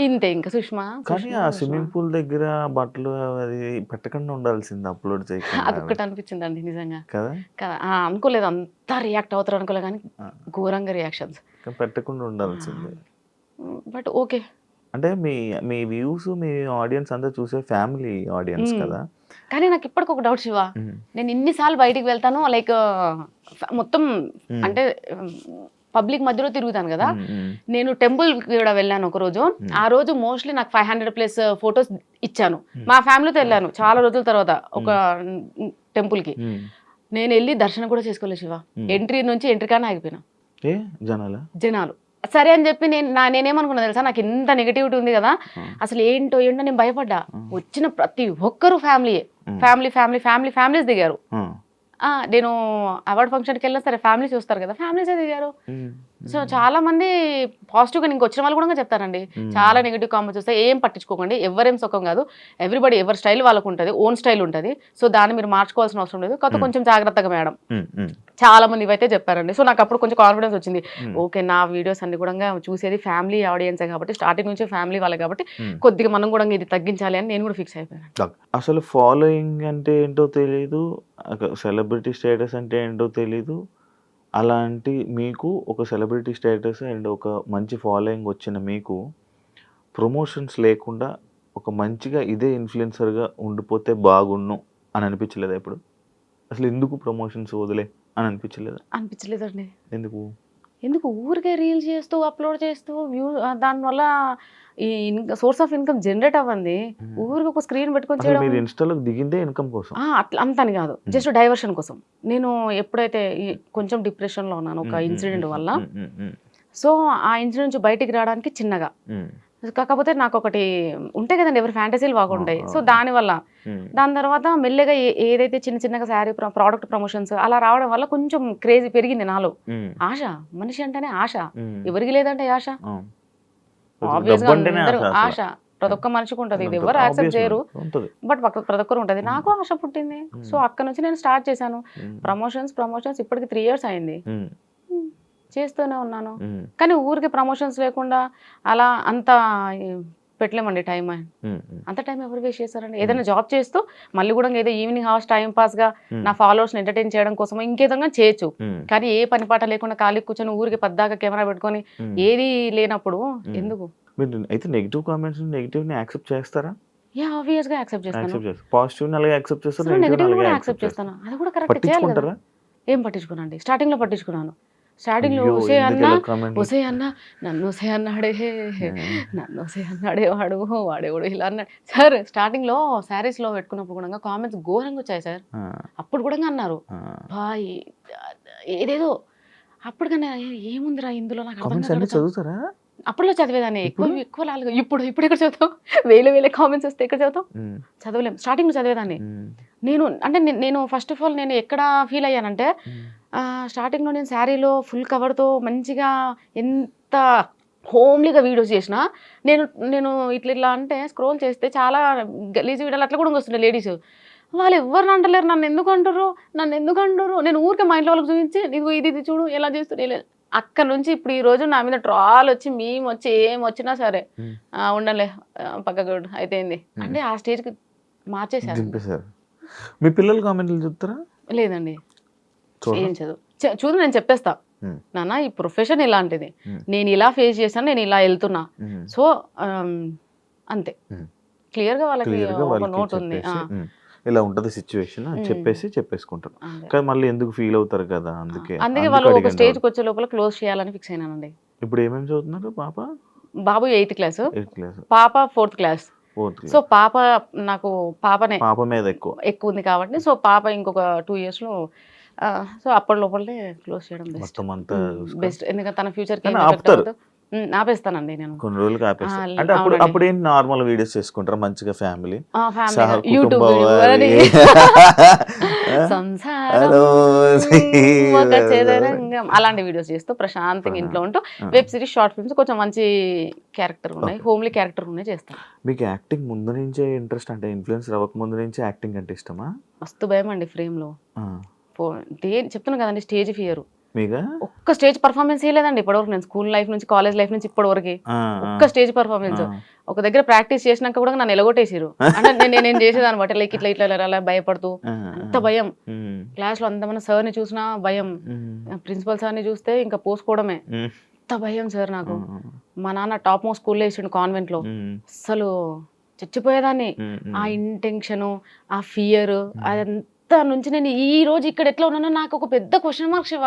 ఇంతే. ఇంకా సుష్మా కానీ ఆ స్విమ్మింగ్ పూల్ దగ్గర బట్టలు అది పెట్టకుండా ఉండాల్సింది, అప్లోడ్ చేయకుండా. అదొక్కటి అనిపించిందండి నిజంగా కదా. అనుకోలేదు అంతా రియాక్ట్ అవుతారు అనుకోలేదు, కానీ ఘోరంగా రియాక్షన్స్. పెట్టకుండా ఉండాల్సింది. బట్ ఓకే, అంటే మీ వ్యూస్, మీ ఆడియన్స్ అంతా చూసే ఫ్యామిలీ ఆడియన్స్ కదా. కానీ నాకు ఇప్పటికి ఒక డౌట్ శివ, నేను ఇన్నిసార్లు బయటికి వెళ్తాను, లైక్ మొత్తం అంటే పబ్లిక్ మధ్యలో తిరుగుతాను కదా. నేను టెంపుల్ కూడా వెళ్ళాను ఒక రోజు. ఆ రోజు మోస్ట్లీ నాకు 500+ ఫొటోస్ ఇచ్చాను. మా ఫ్యామిలీతో వెళ్ళాను చాలా రోజుల తర్వాత ఒక టెంపుల్ కి. నేను వెళ్ళి దర్శనం కూడా చేసుకోలేదు శివ. ఎంట్రీ కానీ ఆగిపోయినా జనాలు. సరే అని చెప్పి నేనేమనుకున్నా తెలుసా, నాకు ఇంత నెగిటివిటీ ఉంది కదా, అసలు ఏంటో నేను భయపడ్డా. వచ్చిన ప్రతి ఒక్కరు ఫ్యామిలీస్ దిగారు. నేను అవార్డ్ ఫంక్షన్కి వెళ్ళినా సరే ఫ్యామిలీస్ చూస్తారు కదా, ఫ్యామిలీసే దిగారు. సో చాలా మంది పాజిటివ్గా, ఇంక వచ్చిన వాళ్ళు కూడా చెప్తారండి, చాలా నెగిటివ్ కామెంట్స్ వస్తాయి, ఏం పట్టించుకోకండి, ఎవరేం సుఖం కాదు, ఎవ్రీబడి ఎవరి స్టైల్ వాళ్ళకు ఉంటుంది, ఓన్ స్టైల్ ఉంటుంది. సో దాన్ని మీరు మార్చుకోవాల్సిన అవసరం లేదు, కాకపోతే కొంచెం జాగ్రత్తగా మేడం. చాలా మంది ఇవైతే చెప్పారండి. సో నాకు అప్పుడు కొంచెం కాన్ఫిడెన్స్ వచ్చింది. ఓకే, నా వీడియోస్ అన్ని కూడా చూసేది ఫ్యామిలీ ఆడియన్సే కాబట్టి, స్టార్టింగ్ నుంచి ఫ్యామిలీ వాళ్ళే కాబట్టి కొద్దిగా మనం కూడా ఇది తగ్గించాలి అని నేను కూడా ఫిక్స్ అయిపోయాను. అసలు ఫాలోయింగ్ అంటే ఏంటో తెలీదు, సెలబ్రిటీ స్టేటస్ అంటే ఏంటో తెలీదు. అలాంటి మీకు ఒక సెలబ్రిటీ స్టేటస్ అండ్ ఒక మంచి ఫాలోయింగ్ వచ్చిన మీకు ప్రమోషన్స్ లేకుండా ఒక మంచిగా ఇదే ఇన్ఫ్లుయెన్సర్గా ఉండిపోతే బాగుండు అని అనిపించలేదా ఇప్పుడు? అసలు ఎందుకు ప్రమోషన్స్ వదిలే అని అనిపించలేదండి. ఎందుకు ఊరికే రీల్స్ చేస్తూ అప్లోడ్ చేస్తూ దానివల్ల ఈ సోర్స్ ఆఫ్ ఇన్కమ్ జనరేట్ అవ్వండి. ఊరికి ఒక స్క్రీన్ పెట్టుకొని చేయడం, ఇన్స్టాలోకి దిగిందే ఇన్కమ్ కోసం, అట్లా అంతని కాదు, జస్ట్ డైవర్షన్ కోసం. నేను ఎప్పుడైతే కొంచెం డిప్రెషన్లో ఉన్నాను ఒక ఇన్సిడెంట్ వల్ల, సో ఆ ఇన్సిడెంట్ నుంచి బయటికి రావడానికి చిన్నగా, కాకపోతే నాకు ఒకటి ఉంటాయి కదండి, ఎవరి ఫ్యాంటసీలు బాగుంటాయి. సో దానివల్ల దాని తర్వాత మెల్లగా ఏదైతే చిన్నగా శారీ ప్రోడక్ట్ ప్రమోషన్స్ అలా రావడం వల్ల కొంచెం క్రేజీ పెరిగింది నాలో. ఆశ, మనిషి అంటేనే ఆశ, ఎవరికి లేదంటే ఆశ, ఆబ్వియస్గా అందరూ ఆశ ప్రతి ఒక్క మనిషికి ఉంటుంది, ఇది ఎవరు యాక్సెప్ట్ చేయరు, బట్ ప్రతి ఒక్కరు ఉంటుంది. నాకు ఆశ పుట్టింది. సో అక్కడ నుంచి నేను స్టార్ట్ చేశాను ప్రమోషన్స్. ఇప్పటికి 3 years అయింది. చేస్తూనే ఉన్నాను. ఉమ్, కానీ ఊరికి ప్రమోషన్స్ లేకుండా అలా అంత పెట్టలేమండి టైం. ఉమ్, ఉమ్, అంత టైం ఎవరు వేస్ట్ చేస్తారండి? ఏదైనా జాబ్ చేస్తూ మళ్ళీ కూడా ఏదో ఈవినింగ్ హవర్స్ టైం పాస్గా నా ఫాలోవర్స్ని ఎంటర్టైన్ చేయడం కోసం ఇంకేదంగా చేయొచ్చు. ఉమ్, కానీ ఏ పని పాట లేకుండా ఖాళీ కూర్చొని ఊరికి పద్దాక కెమెరా పెట్టుకొని ఉమ్. ఏది లేనప్పుడు ఎందుకు? మీరు అయితే నెగిటివ్ కామెంట్స్ నెగిటివ్ని యాక్సెప్ట్ చేస్తారా? ఆబ్వియస్గా యాక్సెప్ట్ చేస్తాను. యాక్సెప్ట్ చేస్తారు. పాజిటివ్ని అలాగే యాక్సెప్ట్ చేస్తారు, అసలు నెగిటివ్ని నెగిటివ్ అలాగే కూడా యాక్సెప్ట్ యాక్సెప్ట్ చేస్తారు. చేస్తాను. అది కూడా కరెక్ట్ చేయాలి కదా. పట్టించుకుంటారా? ఏం పట్టించుకున్నాను అండి, స్టార్టింగ్లో పట్టించుకున్నాను. స్టార్టింగ్లో అయ్యో ఒసే ఎందుకు అన్న ఇలా కామెంట్లు? ఒసే అన్న నన్ను ఒసే అన్నాడే నన్ను ఒసే అన్నాడే వాడేవాడు ఇలా అన్నాడు సార్. స్టార్టింగ్లో శారీస్లో పెట్టుకున్నప్పుడు కూడా కామెంట్స్ ఘోరంగా వచ్చాయి సార్. అప్పుడు కూడా అన్నారు బాయ్ ఏదేదో. అప్పుడు కానీ ఏముందిరా ఇందులో నాకు అర్థం కామెంట్స్ అన్ని కాదు. చదువుతారా? అప్పట్లో చదివేదాన్ని ఎక్కువ లాగా. ఇప్పుడు ఎక్కడ చదువుతాం? వేలే కామెంట్స్ వస్తే ఎక్కడ చదువుతాం? చదవలేం. స్టార్టింగ్లో చదివేదాన్ని నేను. అంటే నేను ఫస్ట్ ఆఫ్ ఆల్ నేను ఎక్కడ ఫీల్ అయ్యానంటే స్టార్టింగ్లో నేను శారీలో ఫుల్ కవర్తో మంచిగా ఎంత హోమ్లీగా వీడియోస్ చేసిన నేను ఇట్లా అంటే స్క్రోల్ చేస్తే చాలా గలీజ్ వీడియోలు అట్లా కూడా వస్తుండే లేడీస్. వాళ్ళు ఎవరిని అంటలేరు, నన్ను ఎందుకు అంటారు. నేను ఊరికే మా ఇంట్లో వాళ్ళకి చూపించి నీకు ఇది చూడు ఎలా చేస్తున్నా. అక్కడ నుంచి ఇప్పుడు ఈ రోజు నా మీద ట్రాల్ వచ్చి మేము వచ్చి ఏం వచ్చినా సరే ఉండలే పక్కకు అయితేంది అంటే ఆ స్టేజ్కి మార్చేసారు. మీ పిల్లలు కామెంట్లు చూస్తారా? లేదండి, ఏం చూడు నేను చెప్పేస్తా నాన్న ఈ ప్రొఫెషన్ ఇలాంటిది, నేను ఇలా ఫేస్ చేశాను, నేను ఇలా వెళ్తున్నా. సో అంతే క్లియర్గా వాళ్ళకి ఒక నోట్ ఉంది. ఇలా ఉంటది సిచ్యువేషన్ అని చెప్పేసుకుంటారు. కానీ మళ్ళీ ఎందుకు ఫీల్ అవుతారు కదా, అందుకే వాళ్ళు ఒక స్టేజ్కి వచ్చే లోపల క్లోజ్ చేయాలని ఫిక్స్ అయినానండి. ఇప్పుడు ఏమేమి చదువుతున్నారు? బాబు 8th క్లాస్, పాప 4th క్లాస్. సో పాప నాకు పాప మీద ఎక్కువ ఉంది కాబట్టి సో పాప ఇంకొక 2 years లో సో అప్పటి లోపలే క్లోజ్ చేయడం బెస్ట్. ఎందుకంటే తన ఫ్యూచర్కి ఆపేస్తానండి నేను కొన్ని రోజులకి. అంటే అప్పుడు ఏంటి నార్మల్ వీడియోస్ చేసుకుంటారు మంచిగా ఫ్యామిలీ యూట్యూబ్ అలాంటి వీడియోస్ చేస్తూ ప్రశాంతంగా ఇంట్లో ఉంటూ వెబ్ సిరీస్, షార్ట్ ఫిల్మ్స్ కొంచెం మంచి క్యారెక్టర్ ఉన్నాయి, హోమ్లీ క్యారెక్టర్ ఉన్నాయి చేస్తాను. మీకు యాక్టింగ్ ముందు నుంచే ఇంట్రెస్ట్, అంటే ఇన్ఫ్లుయెన్స్ అవ్వక ముందు నుంచే యాక్టింగ్ అంటే ఇష్టమా? మస్తు భయం అండి ఫ్రేమ్ లో. చెప్తున్నా కదండి స్టేజ్ ఫియర్. ఒక్క స్టేజ్ పర్ఫార్మెన్స్ లేదండి ఇప్పటివరకు. నేను స్కూల్ లైఫ్ నుంచి కాలేజ్ లైఫ్ నుంచి ఇప్పటి వరకు ఒక్క స్టేజ్ పర్ఫార్మెన్స్. ఒక దగ్గర ప్రాక్టీస్ చేసినాక కూడా నన్ను ఎలగొట్టేసారు. అంటే నేను చేసేదాన్ని బట్టి లైక్ ఇట్లా అలా భయపడుతూ అంత భయం. క్లాస్ లో అంతమంది సార్ని చూసినా భయం, ప్రిన్సిపల్ సార్ని చూస్తే ఇంకా పోసుకోవడమే. అంత భయం సార్ నాకు. మా నాన్న టాప్ మోస్ట్ స్కూల్లో వేసిండు కాన్వెంట్ లో. అసలు చచ్చిపోయేదాన్ని. ఆ ఇంటెన్షను, ఆ ఫియర్, అదంతా నుంచి నేను ఈ రోజు ఇక్కడ ఎట్లా ఉన్నానో నాకు ఒక పెద్ద క్వశ్చన్ మార్క్ శివ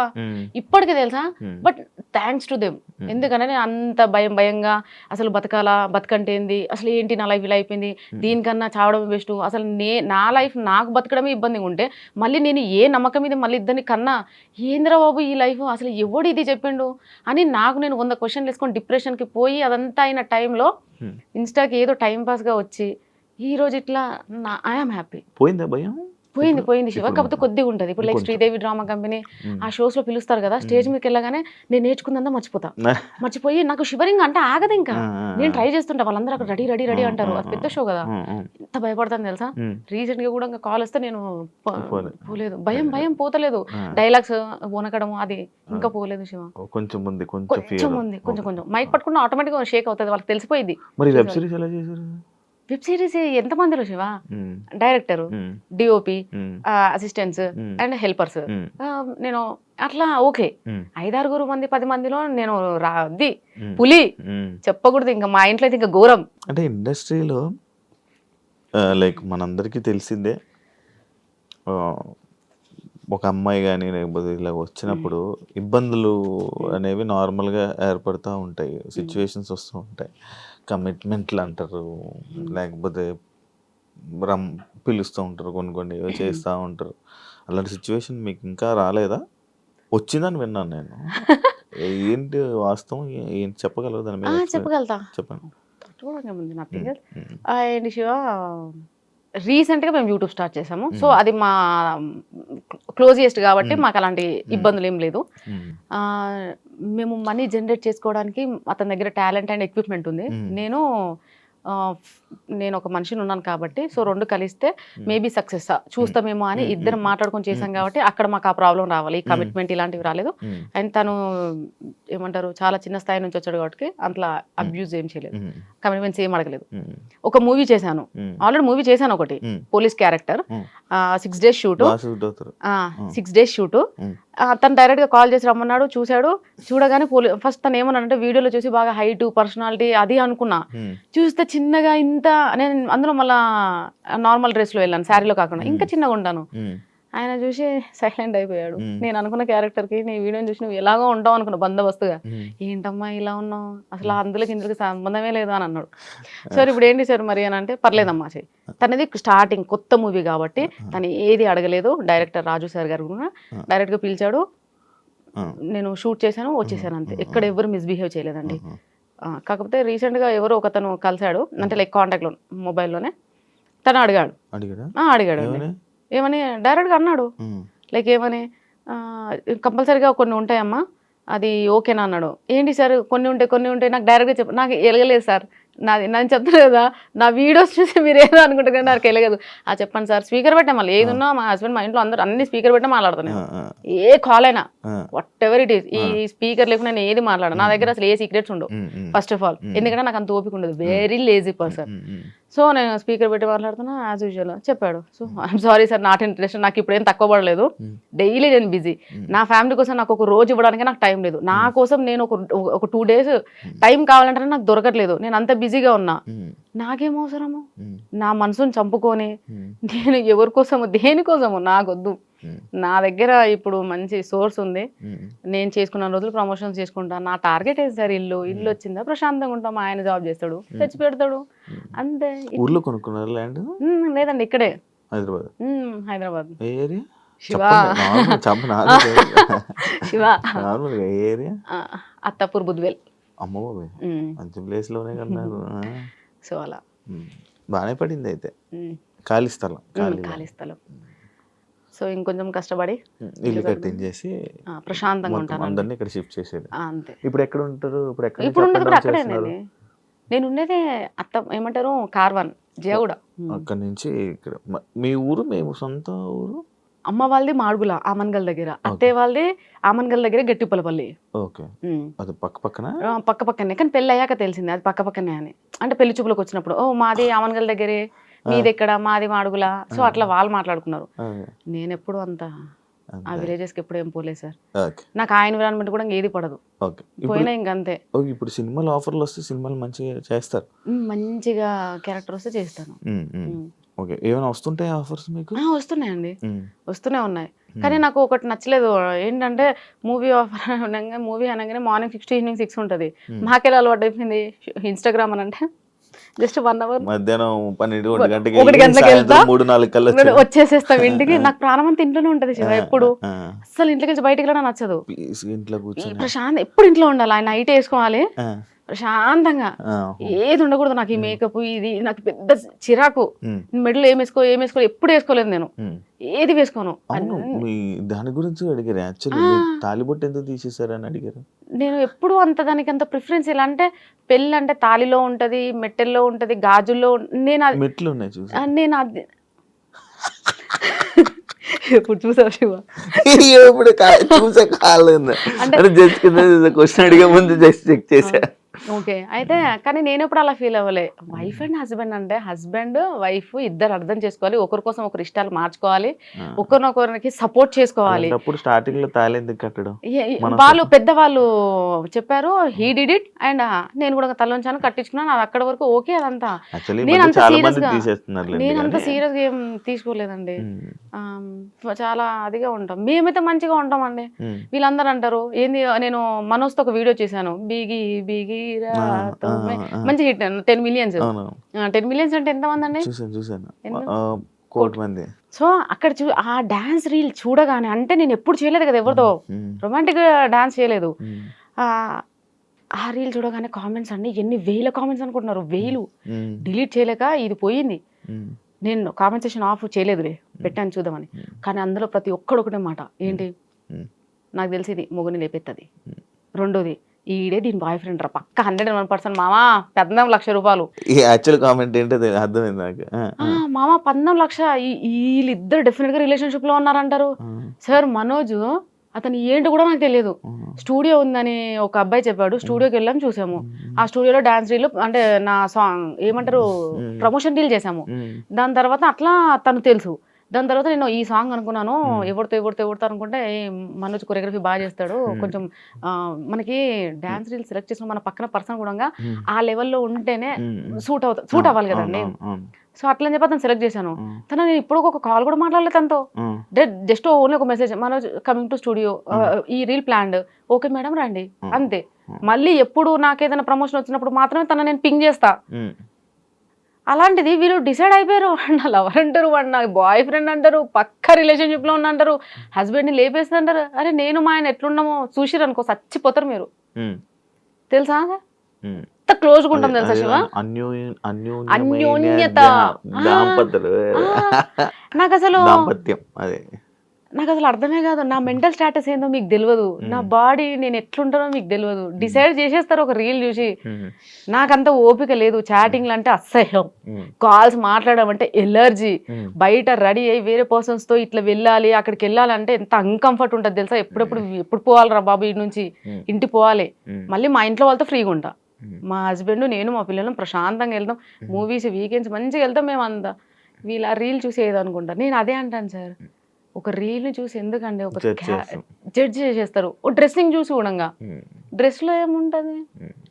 ఇప్పటికే తెలుసా. But thanks to them. ఎందుకంటే నేను అంత భయంగా అసలు బతకంటే ఏంది, అసలు ఏంటి నా లైఫ్ ఇలా అయిపోయింది, దీనికన్నా చావడం బెస్ట్, అసలు నా లైఫ్ నాకు బతకడమే ఇబ్బందిగా ఉంటే మళ్ళీ నేను ఏ నమ్మకం మీద మళ్ళీ ఇద్దరిని కన్నా ఏంద్రా బాబు ఈ లైఫ్, అసలు ఎవడు ఇది చెప్పిండు అని నాకు నేను 100 క్వశ్చన్లు వేసుకొని డిప్రెషన్కి పోయి అదంతా అయిన టైంలో ఇన్స్టాకి ఏదో టైంపాస్గా వచ్చి ఈ రోజు ఇట్లా ఐఎమ్ హ్యాపీ. పోయిందా భయం? పోయింది శివ. కాకపోతే కొద్దిగా ఉంటుంది. ఇప్పుడు లైక్ శ్రీదేవి డ్రామా కంపెనీ ఆ షోస్ లో పిలుస్తారు కదా, స్టేజ్ మీదకి వెళ్ళగానే నేను నేర్చుకుందా మర్చిపోయి నాకు షివరింగ్ అంటే ఆగదు. ఇంకా నేను ట్రై చేస్తుంటా, వాళ్ళందరూ అక్కడ రెడీ అంటారు. అది పెద్ద షో కదా, ఎంత భయపడతాను తెలుసా. రీసెంట్ గా కూడా ఇంకా కాల్ వస్తే నేను పోలేదు. భయం పోతలేదు. డైలాగ్స్ వనకడం అది ఇంకా పోలేదు శివ. కొంచెం మైక్ పట్టుకున్న ఆటోమేటిక్ గా షేక్ అవుతుంది, వాళ్ళకి తెలిసిపోయింది. వెబ్ సిరీస్ ఎంతమందిలో Shiva, director, DOP, assistants and helpers. నేను అట్లా ఓకే 5-6 మంది 10 మందిలో నేను పులి చెప్పకూడదు. ఇంకా మా ఇంట్లో అయితే ఇంకా ఘోరం. అంటే ఇండస్ట్రీలో లైక్ మనందరికీ తెలిసిందే, ఒక అమ్మాయి కానీ లేకపోతే ఇలా వచ్చినప్పుడు ఇబ్బందులు అనేవి నార్మల్గా ఏర్పడుతూ ఉంటాయి, సిచ్యువేషన్స్ వస్తూ ఉంటాయి. కమిట్మెంట్లు అంటారు, లేకపోతే పిలుస్తూ ఉంటారు, కొన్ని చేస్తూ ఉంటారు. అలాంటి సిచ్యువేషన్ మీకు ఇంకా రాలేదా? వచ్చిందని విన్నాను నేను. ఏంటి వాస్తవం, ఏంటి చెప్పగలరు దాని మీద? చెప్పగలుగుతా, చెప్పండి. అండ్ శివ రీసెంట్గా మేము యూట్యూబ్ స్టార్ట్ చేసాము. సో అది మా క్లోజియస్ట్ కాబట్టి మాకు అలాంటి ఇబ్బందులు ఏం లేదు. మేము మనీ జనరేట్ చేసుకోవడానికి అతని దగ్గర టాలెంట్ అండ్ ఎక్విప్మెంట్ ఉంది. నేను నేను ఒక మనిషిని ఉన్నాను కాబట్టి సో 2 కలిస్తే మేబీ సక్సెస్ చూస్తామేమో అని ఇద్దరం మాట్లాడుకొని చేశాం కాబట్టి అక్కడ మాకు ఆ ప్రాబ్లం రావాలి, ఈ కమిట్మెంట్ ఇలాంటివి రాలేదు. అండ్ తను ఏమంటారు చాలా చిన్న స్థాయి నుంచి వచ్చాడు కాబట్టి అట్లా అబ్యూజ్ ఏం చేయలేదు, కమిట్మెంట్స్ ఏం అడగలేదు. ఒక మూవీ చేశాను, ఆల్రెడీ మూవీ చేశాను ఒకటి, police character, 6 days shoot, 6 days shoot. తను డైరెక్ట్ గా కాల్ చేసి రమ్మన్నాడు, చూశాడు. చూడగానే ఫస్ట్ తను ఏమన్నాడంటే వీడియోలో చూసి బాగా హైట్ పర్సనాలిటీ అది అనుకున్నా, చూస్తే చిన్నగా ఇంత, నేను అందులో మళ్ళా నార్మల్ డ్రెస్ లో వెళ్ళాను, శారీలో కాకుండా ఇంకా చిన్నగా ఉంటాను. ఆయన చూసి సైలెంట్ అయిపోయాడు. నేను అనుకున్న క్యారెక్టర్ కి నీ వీడియోని చూసి నువ్వు ఎలాగో ఉంటావు అనుకున్నా బందోబస్తుగా, ఏంటమ్మా ఇలా ఉన్నావు, అసలు అందులోకి ఇందులోకి సంబంధమే లేదు అని అన్నాడు. సార్ ఇప్పుడు ఏంటి సార్ మరి అని అంటే, పర్లేదమ్మా చెయ్యి. తనది స్టార్టింగ్ కొత్త మూవీ కాబట్టి తను ఏది అడగలేదు. డైరెక్టర్ రాజు సార్ గారు కూడా డైరెక్ట్ గా పిలిచాడు, నేను షూట్ చేశాను, వచ్చేసాను అంతే. ఎక్కడ ఎవరు మిస్బిహేవ్ చేయలేదండి. కాకపోతే రీసెంట్ గా ఎవరో ఒకతను కలిశాడు, అంటే లైక్ కాంటాక్ట్ లో మొబైల్లోనే. తను అడిగాడు ఏమని, డైరెక్ట్గా అన్నాడు లైక్ ఏమని, కంపల్సరీగా కొన్ని ఉంటాయమ్మా అది ఓకేనా అన్నాడు. ఏంటి సార్ కొన్ని ఉంటాయి నాకు డైరెక్ట్గా చెప్పు, నాకు ఎలగలేదు సార్, నేను చెప్తాను కదా నా వీడియోస్ చూసి మీరు ఏదో అనుకుంటారు కానీ నాకు వెళ్ళగదు. చెప్పండి సార్, స్పీకర్ పెట్టా, మళ్ళీ ఏది ఉన్నా మా హస్బెండ్ మా ఇంట్లో అందరూ అన్ని స్పీకర్ పెట్టా మాట్లాడుతున్నాను, ఏ కాల్ అయినా వాట్ ఎవర్ ఇట్ ఈస్. ఈ స్పీకర్ లేకుండా నేను ఏది మాట్లాడను, నా దగ్గర అసలు ఏ సీక్రెట్స్ ఉండవు ఫస్ట్ ఆఫ్ ఆల్, ఎందుకంటే నాకు అంత ఓపిక ఉండదు, వెరీ లేజీ పర్సన్. సో నేను స్పీకర్ పెట్టి మాట్లాడుతున్నా యాజ్ యూజువల్. చెప్పాడు, so I'm sorry sir not interest, నాకు ఇప్పుడు ఏం తక్కువ పడలేదు, డైలీ నేను బిజీ, నా ఫ్యామిలీ కోసం నాకు ఒక రోజు ఇవ్వడానికి నాకు టైం లేదు, నా కోసం నేను ఒక 2 days టైం కావాలంటే నాకు దొరకట్లేదు, నేను అంత బిజీగా ఉన్నా, నాకేం అవసరము నా మనసుని చంపుకొని నేను ఎవరి కోసము దేనికోసము నాకొద్దు. నా దగ్గర ఇప్పుడు మంచి సోర్స్ ఉంది, నేను చేసుకున్న రోజులు ప్రమోషన్స్ చేసుకుంటాను, నా టార్గెట్ ఏంటి సార్, ఇల్లు వచ్చిందా ప్రశాంతంగా ఉంటాం, ఆయన జాబ్ చేస్తాడు తెచ్చి పెడతాడు అంతే. ఊర్లో కొనుక్కున్నారు ల్యాండ్? లేదండి ఇక్కడే హైదరాబాద్. శివ అత్తాపూర్ బుద్వేల్. అమ్మో మంచి ప్లేస్ లోనే కన్నారు. సో అలా బాగానే పడింది అయితే. ఖాళీ స్థలం. సో ఇంకొంచెం కష్టపడి ఇల్లు కట్టించేసి ప్రశాంతంగా ఉంటాను, అందరినీ ఇక్కడ షిఫ్ట్ చేసేది అంతే. ఇప్పుడు ఎక్కడ ఉంటారు? ఇప్పుడు ఉండేది కూడా అక్కడేనండి, నేను ఉండేది ఏమంటారు కార్వాన్ జయగూడ. అక్కడ నుంచి ఇక్కడ మీ ఊరు? మేము సొంత ఊరు. అమ్మ వాళ్ళది మాడుగుల ఆమన్గల్ దగ్గర, అత్తయ్య వాళ్ళది ఆమన్గల్ దగ్గర గట్టిపల్లపల్లి. ఓకే, అది పక్క పక్కనే, కానీ పెళ్ళి అయ్యాక తెలిసింది అది పక్క పక్కనే అని. అంటే పెళ్లి చూపులకు వచ్చినప్పుడు ఓ మాది ఆమన్గల్ దగ్గరే, మీది ఎక్కడ, మాది మాడుగుల. సో అట్లా వాళ్ళు మాట్లాడుకున్నారు. నేను ఎప్పుడు అంత ఆ విలేజెస్ కి ఎప్పుడు ఏం పోలేదు సార్, నాకు ఆ ఎన్విరాన్మెంట్ కూడా ఏది పడదు, పోయినా ఇంకంతే. ఇప్పుడు సినిమాలు ఆఫర్లు వస్తే సినిమాలు మంచిగా చేస్తారు, మంచిగా క్యారెక్టర్ వస్తే చేస్తాను. ఓకే, ఏమైనా వస్తుంటాయి ఆఫర్స్ మీకు? వస్తున్నాయండి, వస్తూనే ఉన్నాయి. కానీ నాకు ఒకటి నచ్చలేదు ఏంటంటే, మూవీ ఆఫర్ అనగా మూవీ అనగానే మార్నింగ్ 6 to evening 6 ఉంటుంది. మాకెలా అలవాటు అయిపోయింది ఇన్స్టాగ్రామ్ అని అంటే జస్ట్ 1 hour మధ్యాహ్నం 1 గంటకి వెళ్తా 3-4 కల్లా వచ్చేసేస్తాం ఇంటికి. నాకు ప్రాణం అంతా ఇంట్లోనే ఉంటది శివ, ఎప్పుడు అసలు ఇంట్లోకి నుంచి బయటకి వెళ్ళడం నచ్చదు. ప్రశాంత్ ఎప్పుడు ఇంట్లో ఉండాలి, ఆయన నైట్ వేసుకోవాలి ప్రశాంతంగా, ఏది ఉండకూడదు. నాకు ఈ మేకప్ ఇది నాకు పెద్ద చిరాకు. మెడలు ఏం వేసుకో ఎప్పుడు వేసుకోలేదు నేను, ఏది వేసుకోను. దాని గురించి అడిగారు యాక్చువల్లీ, తాలిబొట్టు ఎందుకు తీసేశారని అడిగారు. నేను ఎప్పుడు అంత దానికి అంత ప్రిఫరెన్స్ ఇలా అంటే, పెళ్ళి అంటే తాలిలో ఉంటది, మెట్టెల్లో ఉంటది, గాజుల్లో. నేను మెట్లు ఉన్నాయి చూసి నేను అది ఎప్పుడు చూసావు శివ? ఇప్పుడు చూసా కాలేదు అంటే జస్ట్ క్వశ్చన్ అడిగే ముందు జస్ట్ చెక్ చేసా. ఓకే, అయితే కానీ నేను ఎప్పుడు అలా ఫీల్ అవ్వలే. వైఫ్ అండ్ హస్బెండ్ అంటే హస్బెండ్ వైఫ్ ఇద్దరు అర్థం చేసుకోవాలి, ఒకరి కోసం ఒకరు ఇష్టాలు మార్చుకోవాలి, ఒకరినొకరికి సపోర్ట్ చేసుకోవాలి. స్టార్టింగ్ లో తాళి ఎందుకు కట్టడం? వాళ్ళు పెద్దవాళ్ళు చెప్పారు, హీ డిడ్ ఇట్, అండ్ నేను కూడా తలొంచాను కట్టించుకున్నాను, అది అక్కడ వరకు ఓకే. అదంతా నేను అంత సీరియస్ గా ఏం తీసుకోలేదండి, చాలా అదిగా ఉంటాం. మేమైతే మంచిగా ఉంటామండి. వీళ్ళందరూ అంటారు ఏంది, నేను మనోజ్తో ఒక వీడియో చేశాను, బీగి బీగి మంచి హిట్, 10 millions. 10 millions అంటే ఎంత మంది అండి? సో అక్కడ ఆ డాన్స్ రీల్ చూడగానే, అంటే నేను ఎప్పుడు చేయలేదు కదా ఎవరితో రొమాంటిక్ డాన్స్ చేయలేదు, ఆ రీల్ చూడగానే కామెంట్స్ అండి ఎన్ని వేల కామెంట్స్ అనుకుంటున్నారు, వేలు. డిలీట్ చేయలేక ఇది పోయింది. నేను కామెంట్ సెక్షన్ ఆఫ్ చేయలేదులే, పెట్టాను చూద్దామని. కానీ అందులో ప్రతి ఒక్కడు ఒకటే మాట, ఏంటి నాకు తెలిసి ఇది మొగుని లేపెత్తది, రెండోది ఈడే దీని బాయ్ ఫ్రెండ్ రా పక్క 101% మామా 19 లక్ష రూపాయలు. ఈ యాక్చువల్ కామెంట్ ఏంటో అర్థమైంది నాకు. మామా 19 లక్ష వీళ్ళిద్దరు డెఫినెట్ గా రిలేషన్షిప్ లో ఉన్నారంటారు. సార్ మనోజ్ అతను ఏంటో కూడా నాకు తెలియదు. స్టూడియో ఉందని ఒక అబ్బాయి చెప్పాడు, స్టూడియోకి వెళ్ళాం చూసాము. ఆ స్టూడియోలో డాన్స్ రీల్ అంటే నా సాంగ్ ఏమంటారు ప్రమోషన్ రీల్ చేసాము. దాని తర్వాత అట్లా తను తెలుసు. దాని తర్వాత నేను ఈ సాంగ్ అనుకున్నాను, ఎవరితో అనుకుంటే మనోజ్ కొరియోగ్రఫీ బాగా చేస్తాడు, కొంచెం మనకి డాన్స్ రీల్ సెలెక్ట్ చేసిన మన పక్కన పర్సన్ కూడా ఆ లెవెల్లో ఉంటేనే సూట్ అవ్వాలి కదండి. సో అట్లా అని చెప్పి అతను సెలెక్ట్ చేశాను. తను నేను ఇప్పుడు ఒక కాల్ కూడా మాట్లాడలేదు తనతో. జస్ట్ ఓన్లీ ఒక message, Manoj coming to studio, ఈ రీల్ ప్లాన్డ్, ఓకే మేడం రండి అంతే. మళ్ళీ ఎప్పుడు నాకేదైనా ప్రమోషన్ వచ్చినప్పుడు మాత్రమే తన నేను పింగ్ చేస్తా. అలాంటిది వీళ్ళు డిసైడ్ అయిపోయారు, నా లవర్ అంటారు, వాడు నా బాయ్ ఫ్రెండ్ అంటారు, పక్క రిలేషన్షిప్ లో ఉన్నా, హస్బెండ్ ని లేపేస్తుంది అంటారు. అరే నేను మా ఆయన ఎట్లున్నామో చూసిరు అనుకో చచ్చిపోతారు మీరు. తెలుసా ఎంత క్లోజ్ గా ఉంటాం తెలుసా శివ, అన్యోన్యత. నాకు అసలు అర్థమే కాదు, నా మెంటల్ స్టాటస్ ఏందో మీకు తెలియదు, నా బాడీ నేను ఎట్లుంటానో మీకు తెలియదు. డిసైడ్ చేసేస్తారు ఒక రీల్ చూసి. నాకంత ఓపిక లేదు, చాటింగ్లు అంటే అసహ్యం, కాల్స్ మాట్లాడడం అంటే ఎలర్జీ. బయట రెడీ అయ్యి వేరే పర్సన్స్ తో ఇట్లా వెళ్ళాలి, అక్కడికి వెళ్ళాలంటే ఎంత అన్కంఫర్ట్ ఉంటుంది తెలుసా. ఎప్పుడు పోవాలిరా బాబు ఇంటి నుంచి, ఇంటికి పోవాలి, మళ్ళీ మా ఇంట్లో వాళ్ళతో ఫ్రీగా ఉంటా. మా హస్బెండ్ నేను మా పిల్లలు ప్రశాంతంగా వెళ్తాం, మూవీస్ వీకెండ్స్ మంచిగా వెళ్తాం మేము అంతా. వీళ్ళు ఆ రీల్ చూసి ఏదనుకుంటారు. నేను అదే అంటాను సార్, ఒక రీల్ ని చూసి ఎందుకండి ఒక జడ్జ్ చేసేస్తారు. ఓ డ్రెస్సింగ్ చూసి కూడా, డ్రెస్ లో ఏముంటది,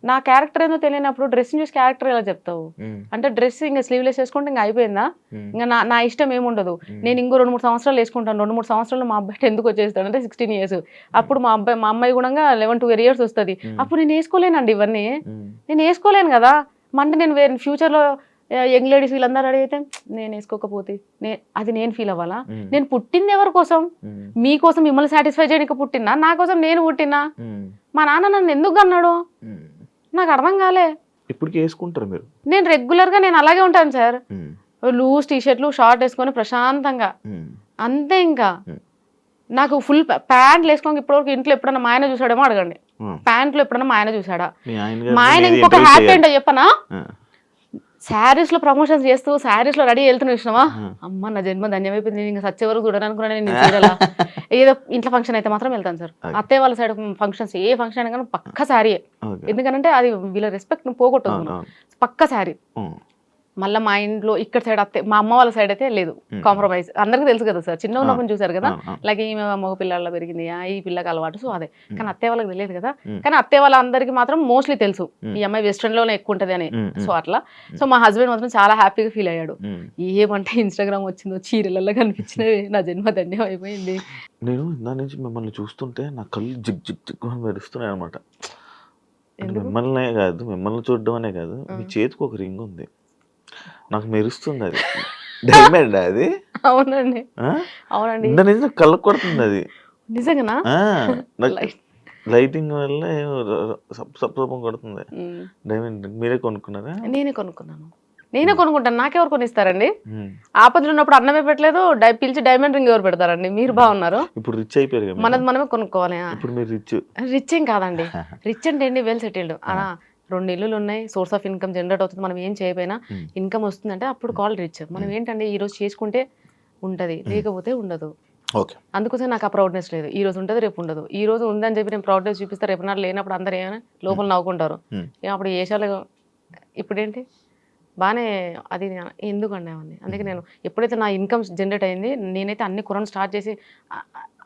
నా క్యారెక్టర్ ఏదో తెలియనప్పుడు డ్రెస్సింగ్ చూసి క్యారెక్టర్ ఎలా చెప్తావు? అంటే డ్రెస్ ఇంకా స్లీవ్లెస్ వేసుకుంటే ఇంకా అయిపోయిందా? ఇంకా నా ఇష్టం ఏముండదు. నేను ఇంకో 2-3 సంవత్సరాలు వేసుకుంటాను, 2-3 సంవత్సరాలు మా అబ్బాయి ఎందుకు వచ్చేస్తాడు అంటే 16 years. అప్పుడు మా అమ్మాయి కూడా 11-12 years వస్తుంది. అప్పుడు నేను వేసుకోలేనండి ఇవన్నీ, నేను వేసుకోలేను కదా. అంటే నేను వేరే ఫ్యూచర్లో యంగ్ లేడీస్ వీళ్ళందరూ అడిగితే నేను వేసుకోకపోతే అది నేను ఫీల్ అవ్వాలా? నేను పుట్టింది ఎవరి కోసం? మీకోసం, మిమ్మల్ని సాటిస్ఫై చేయడానికి పుట్టినా, నా కోసం నేను పుట్టినా? మా నాన్న నన్ను ఎందుకు అన్నాడు నాకు అర్థం కాలే. ఇప్పుడు వేసుకుంటారు మీరు? నేను రెగ్యులర్ గా నేను అలాగే ఉంటాను సార్, లూజ్ టీషర్ట్లు షార్ట్ వేసుకొని ప్రశాంతంగా అంతే. ఇంకా నాకు ఫుల్ ప్యాంట్లు వేసుకోక ఇప్పటివరకు ఇంట్లో ఎప్పుడన్నా మా ఆయన చూసాడేమో అడగండి. ప్యాంట్లు ఎప్పుడన్నా మా ఆయన చూసాడా? మా ఆయన ఇంకొక హ్యాపీ ఏంటో చెప్పనా, శారీస్ లో ప్రమోషన్స్ చేస్తూ శారీస్ లో రెడీ వెళ్తున్నా చూసినావా, అమ్మ నా జన్మ ధన్యమైపోయింది, ఇంకా సచ్చే వరకు చూడాలనుకున్నాను నేను చూడాలా. ఏదో ఇంట్లో ఫంక్షన్ అయితే మాత్రం వెళ్తాను సార్. అత్తయ్య వాళ్ళ సైడ్ ఫంక్షన్స్ ఏ ఫంక్షన్ అయినా కానీ పక్క శారీయే, ఎందుకంటే అది వీళ్ళ రెస్పెక్ట్ పక్కన పక్క శారీ. మళ్ళీ మా ఇంట్లో ఇక్కడ సైడ్ అత్తే, మా అమ్మ వాళ్ళ సైడ్ అయితే లేదు కాంప్రమైజ్. అందరికీ తెలుసు కదా సార్, చిన్న ఉన్నప్పుడు చూసారు కదా, లైక్ ఈమె మగ పిల్లల్లో పెరిగింది, ఈ పిల్లకి అలవాటు, సో అదే. కానీ అత్తయ్య వాళ్ళకి తెలియదు కదా. కానీ అత్తయ్య వాళ్ళందరికీ మాత్రం మోస్ట్లీ తెలుసు ఈ అమ్మాయి వెస్ట్రన్ లోనే ఎక్కువ ఉంటది అని. సో అట్లా. సో మా హస్బెండ్ మాత్రం చాలా హ్యాపీగా ఫీల్ అయ్యాడు. ఏమంటే ఇన్స్టాగ్రామ్ వచ్చిందో చీరలలో కనిపించినవి, నా జన్మ ధన్యం అయిపోయింది. నేను ఇందా నుంచి మిమ్మల్ని చూస్తుంటే నా కళ్ళు జిగ్ జిగ్ జిగ్ అని మెరుస్తున్నాయి అనమాట. మిమ్మల్నే కాదు, మిమ్మల్ని చూడడం అనే కాదు, మీ చేతికి ఒక రింగ్ ఉంది, నాకు మెరుస్తుంది. అది డైమండ్ అది? అవునండి, అవునండి. కళ్ళ కొడుతుంది అది నిజంగా, లైటింగ్ వల్ల సప్సపం కొడుతుంది. డైమండ్ మీరే కొనుక్కున్నారా? నేనే కొనుక్కున్నాను, నేనే కొనుక్కుంటాను. నాకెవరు కొనిస్తారండి? ఆపదలు ఉన్నప్పుడు అన్నమే పెట్టలేదు, పిలిచి డైమండ్ రింగ్ ఎవరు పెడతారండి? మీరు బాగున్నారు, ఇప్పుడు రిచ్ అయిపోయారు, మనది మనమే కొనుక్కోవాలి. ఇప్పుడు మీరు రిచ్ ఏం కాదండి, రిచ్ అంటే ఏంటి, వెల్ సెటిల్డ్. 2 ఇల్లులు ఉన్నాయి, సోర్స్ ఆఫ్ ఇన్కమ్ జనరేట్ అవుతుంది, మనం ఏం చేయకపోయినా ఇన్కమ్ వస్తుందంటే అప్పుడు కాల్ రిచ్. మనం ఏంటంటే ఈ రోజు చేసుకుంటే ఉంటది, లేకపోతే ఉండదు. అందుకోసం నాకు ఆ ప్రౌడ్నెస్ లేదు. ఈ రోజు ఉంటుంది, రేపు ఉండదు. ఈ రోజు ఉందని చెప్పి నేను ప్రౌడ్నెస్ చూపిస్తే రేపు నాడు లేనప్పుడు అందరు ఏమైనా లోపల నవ్వుకుంటారు. అప్పుడు ఏషాలు ఇప్పుడేంటి బాగానే అది ఎందుకండి అవన్నీ. అందుకే నేను ఎప్పుడైతే నా ఇన్కమ్ జనరేట్ అయింది, నేనైతే అన్ని కొనడం స్టార్ట్ చేసి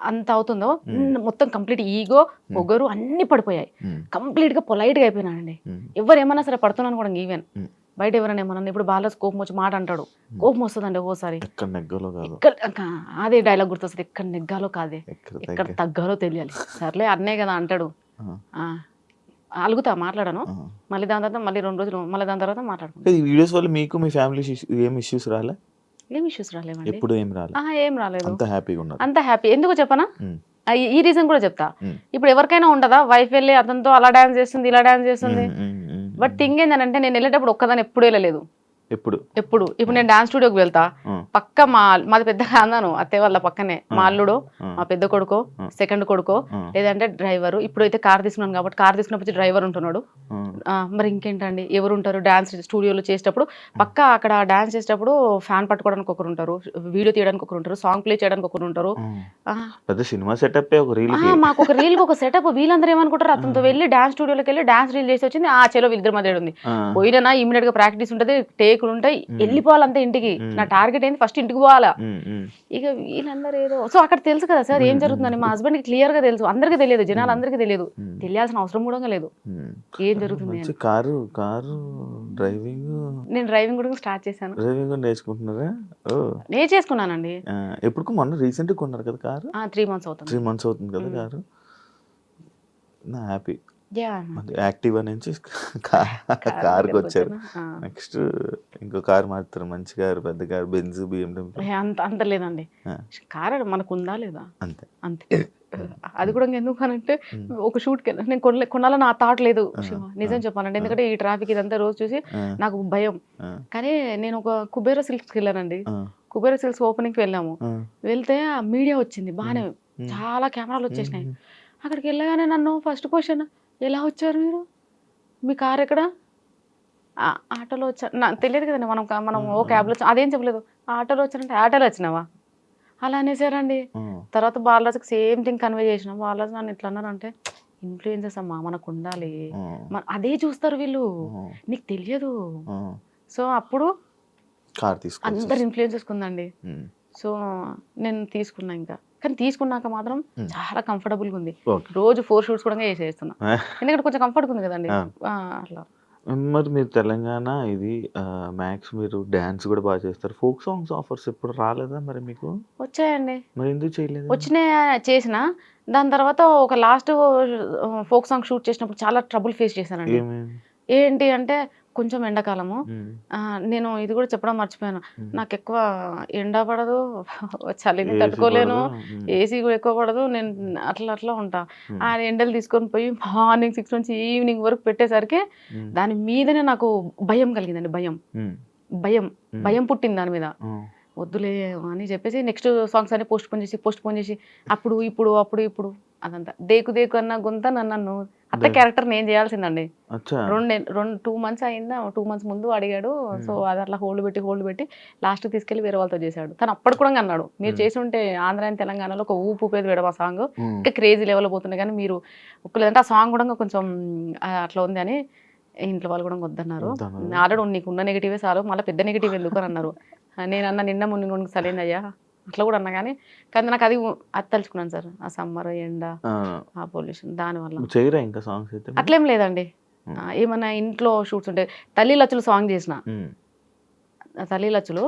అంత అవుతుందో మొత్తం కంప్లీట్ ఈగో పొగరు అన్ని పడిపోయాయి. కంప్లీట్ గా పొలైట్ గా అయిపోయినానండి. ఎవరు ఏమన్నా సరే పడుతున్నాను కూడా. ఈవెన్ బయట ఎవరైనా ఏమన్నా ఇప్పుడు బాగా కోపం వచ్చి మాట అంటాడు, కోపం వస్తుందండి ఓసారి. అదే డైలాగ్ గుర్తొస్తుంది, ఎక్కడ నెగ్గాలో కాదే, ఎక్కడ తగ్గాలో తెలియాలి. సర్లే అన్నే కదా అంటాడు, అలుగుతా, మాట్లాడాను. మళ్ళీ దాని తర్వాత మళ్ళీ 2 రోజులు మళ్ళీ దాని తర్వాత మాట్లాడుకుంటాను. ఈ వీడియోస్ వల్ల మీకు మీ ఫ్యామిలీ ఏం ఇష్యూస్ రాలే? ఏం ఇష్యూస్ రాలేవండి, ఎప్పుడు ఏం రాలేదు. ఏం రాలేదు, అంత హ్యాపీగా ఉన్నారు. అంత హ్యాపీ. ఎందుకు చెప్పనా, ఈ రీజన్ కూడా చెప్తా. ఇప్పుడు ఎవరికైనా ఉండదా, వైఫ్ వెళ్ళి అతనితో అలా డాన్స్ చేస్తుంది, ఇలా డాన్స్ చేస్తుంది. బట్ థింగ్ ఏంటంటే నేను వెళ్ళేటప్పుడు ఒక్కదాన్ని ఎప్పుడు వెళ్ళలేదు. ఎప్పుడు ఇప్పుడు నేను డాన్స్ స్టూడియోకి వెళ్తా, పక్క మాది పెద్ద కాందాను అత్తయ్య వాళ్ళ పక్కనే, మా అల్లుడు, మా పెద్ద కొడుకో, సెకండ్ కొడుకో, లేదంటే డ్రైవరు. ఇప్పుడైతే కార్ తీసుకున్నాను కాబట్టి కార్ తీసుకున్నప్పుడు డ్రైవర్ ఉంటున్నాడు. మరి ఇంకేంటండి, ఎవరు ఉంటారు డాన్స్ స్టూడియోలో చేసేటప్పుడు? పక్క అక్కడ డాన్స్ చేసేటప్పుడు ఫ్యాన్ పట్టుకోవడానికి ఒకరు ఉంటారు, వీడియో తీయడానికి ఒకరు ఉంటారు, సాంగ్ ప్లే చేయడానికి ఒకరు ఉంటారు. సినిమా సెటప్ మాకు ఒక రీల్ ఒక సెటప్. వీళ్ళందరూ ఏమనుకుంటారు, అతనితో వెళ్ళి డాన్స్ స్టూడియోలోకి వెళ్ళి డాన్స్ రీల్ చేసి వచ్చింది, చెలో వీళ్ళిద్దరి మధ్య ఉంది. పోయినా ఇమీడియట్ గా ప్రాక్టీస్ ఉంటుంది, టేకులు ఉంటాయి, వెళ్ళిపోవాలంటే ఇంటికి. నా టార్గెట్ ఏంటి, ఫస్ట్ ఇంటికి పోవాలా. ఇక వీళ్ళందరూ ఏదో సో అక్కడ తెలుసు కదా సార్ ఏం జరుగుతుందని. మా హస్బెండ్ కి క్లియర్ గా తెలుసు, అందరికీ తెలియదు, జనాలు అందరికీ తెలియదు, తెలియాల్సిన అవసరం కూడా లేదు ఏం జరుగుతుంది. నేను డ్రైవింగ్ కూడా స్టార్ట్ చేశాను. నేర్చేసుకున్నానండి. ఎప్పుడు మొన్న రీసెంట్ గా కొన్నారు కదా కారు? 3 months అవుతుంది. 3 months అవుతుంది కదా కారు. నా హ్యాపీ. యాక్టివా నుంచి కార్కి వచ్చారు. నెక్స్ట్ ఇంకో కారు మారుతారు, మంచి కారు, పెద్ద కారు, బెంజ్, BMW. అంత లేదండి, కారు మనకు ఉందా లేదా అంతే అంతే. అది కూడా ఎందుకు అనంటే ఒక షూట్కి నేను కొనాలని నా థాట్ లేదు నిజం చెప్పాలంటే. ఎందుకంటే ఈ ట్రాఫిక్ ఇదంతా రోజు చూసి నాకు భయం. కానీ నేను ఒక కుబేర సిల్క్స్కి వెళ్ళానండి. కుబేర సిల్క్స్ ఓపెనింగ్కి వెళ్ళాము. వెళ్తే ఆ మీడియా వచ్చింది బాగానే, చాలా కెమెరాలు వచ్చేసినాయి. అక్కడికి వెళ్ళగానే నన్ను ఫస్ట్ క్వశ్చన్, ఎలా వచ్చారు మీరు, మీ కార్ ఎక్కడ? ఆటోలో వచ్చా. నాకు తెలియదు కదండి, మనం ఓ క్యాబ్లో వచ్చా, అదేం చెప్పలేదు. ఆటోలో వచ్చానంటే ఆటోలో వచ్చినావా అలా అనేసారండి. తర్వాత బాలరాజుకి సేమ్ థింగ్ కన్వే చేసిన. బాలరాజు నన్ను ఎట్లా అన్నారంటే, ఇన్ఫ్లుయెన్సెస్ అమ్మా, మనకు ఉండాలి, అదే చూస్తారు వీళ్ళు, నీకు తెలియదు. సో అప్పుడు అందరు ఇన్ఫ్లుయెన్సెస్ ఉందండి. సో నేను తీసుకున్నా ఇంకా. కానీ తీసుకున్నాక మాత్రం చాలా కంఫర్టబుల్గా ఉంది. రోజు 4 షూట్స్ కూడా చేసేస్తున్నా, ఎందుకంటే కొంచెం కంఫర్ట్గా ఉంది కదండి అట్లా. మరి మీరు తెలంగాణ ఇది మ్యాక్స్ మీరు డాన్స్ కూడా బాగా చేస్తారు. ఫోక్ సాంగ్స్ ఆఫర్స్ ఎప్పుడు రాలేదా మరి మీకు? వచ్చాయండి. మరి ఎందుకు చేయలేదు? వచ్చినాయి, చేసిన. దాని తర్వాత ఒక లాస్ట్ ఫోక్ సాంగ్ షూట్ చేసినప్పుడు చాలా ట్రబుల్ ఫేస్ చేశానండి. ఏంటి అంటే కొంచెం ఎండాకాలము, నేను ఇది కూడా చెప్పడం మర్చిపోయాను, నాకు ఎక్కువ ఎండ పడదు, చలిని తట్టుకోలేను, ఏసీ కూడా ఎక్కువ పడదు, నేను అట్లా ఉంటా. ఆ ఎండలు తీసుకొని పోయి మార్నింగ్ 6 నుంచి ఈవినింగ్ వరకు పెట్టేసరికి దాని మీదనే నాకు భయం కలిగిందండి. భయం పుట్టింది దాని మీద. వద్దులే అని చెప్పేసి నెక్స్ట్ సాంగ్స్ అన్ని పోస్ట్ పోన్ చేసి అప్పుడు ఇప్పుడు అదంతా దేకు అన్న గుంత నన్ను అత్త క్యారెక్టర్ నేను చేయాల్సిందండి. 2 months అయిందా, 2 months ముందు అడిగాడు. సో అది అట్లా హోల్డ్ పెట్టి లాస్ట్ తీసుకెళ్లి వేరే వాళ్ళతో చేశాడు. తను అప్పటి కూడా అన్నాడు, మీరు చేసి ఉంటే ఆంధ్ర అండ్ తెలంగాణలో ఒక ఊపేది వేయడం ఆ సాంగ్, ఇంకా క్రేజీ లెవెల్ పోతుంది, కానీ మీరు ఒక్కలేదంటే ఆ సాంగ్ కూడా కొంచెం అట్లా ఉంది అని ఇంట్లో వాళ్ళు కూడా వద్దన్నారు. ఆల్రెడీ నీకు ఉన్న నెగిటివే చాలు, మళ్ళీ పెద్ద నెగిటివ్ ఎందుకు అని అన్నారు. నేను అన్న నిన్న మున్ని సరైందయ్యా అట్లా కూడా అన్నా, కానీ నాకు అది తలుచుకున్నాను సార్, ఆ సమ్మర్ ఎండ, ఆ పొల్యూషన్, దానివల్ల ఇంకా సాంగ్స్ అట్లేం లేదండి. ఏమన్నా ఇంట్లో షూట్స్ ఉంటాయి. తల్లి లచ్చులు సాంగ్ చేసిన, తల్లి లచ్చులు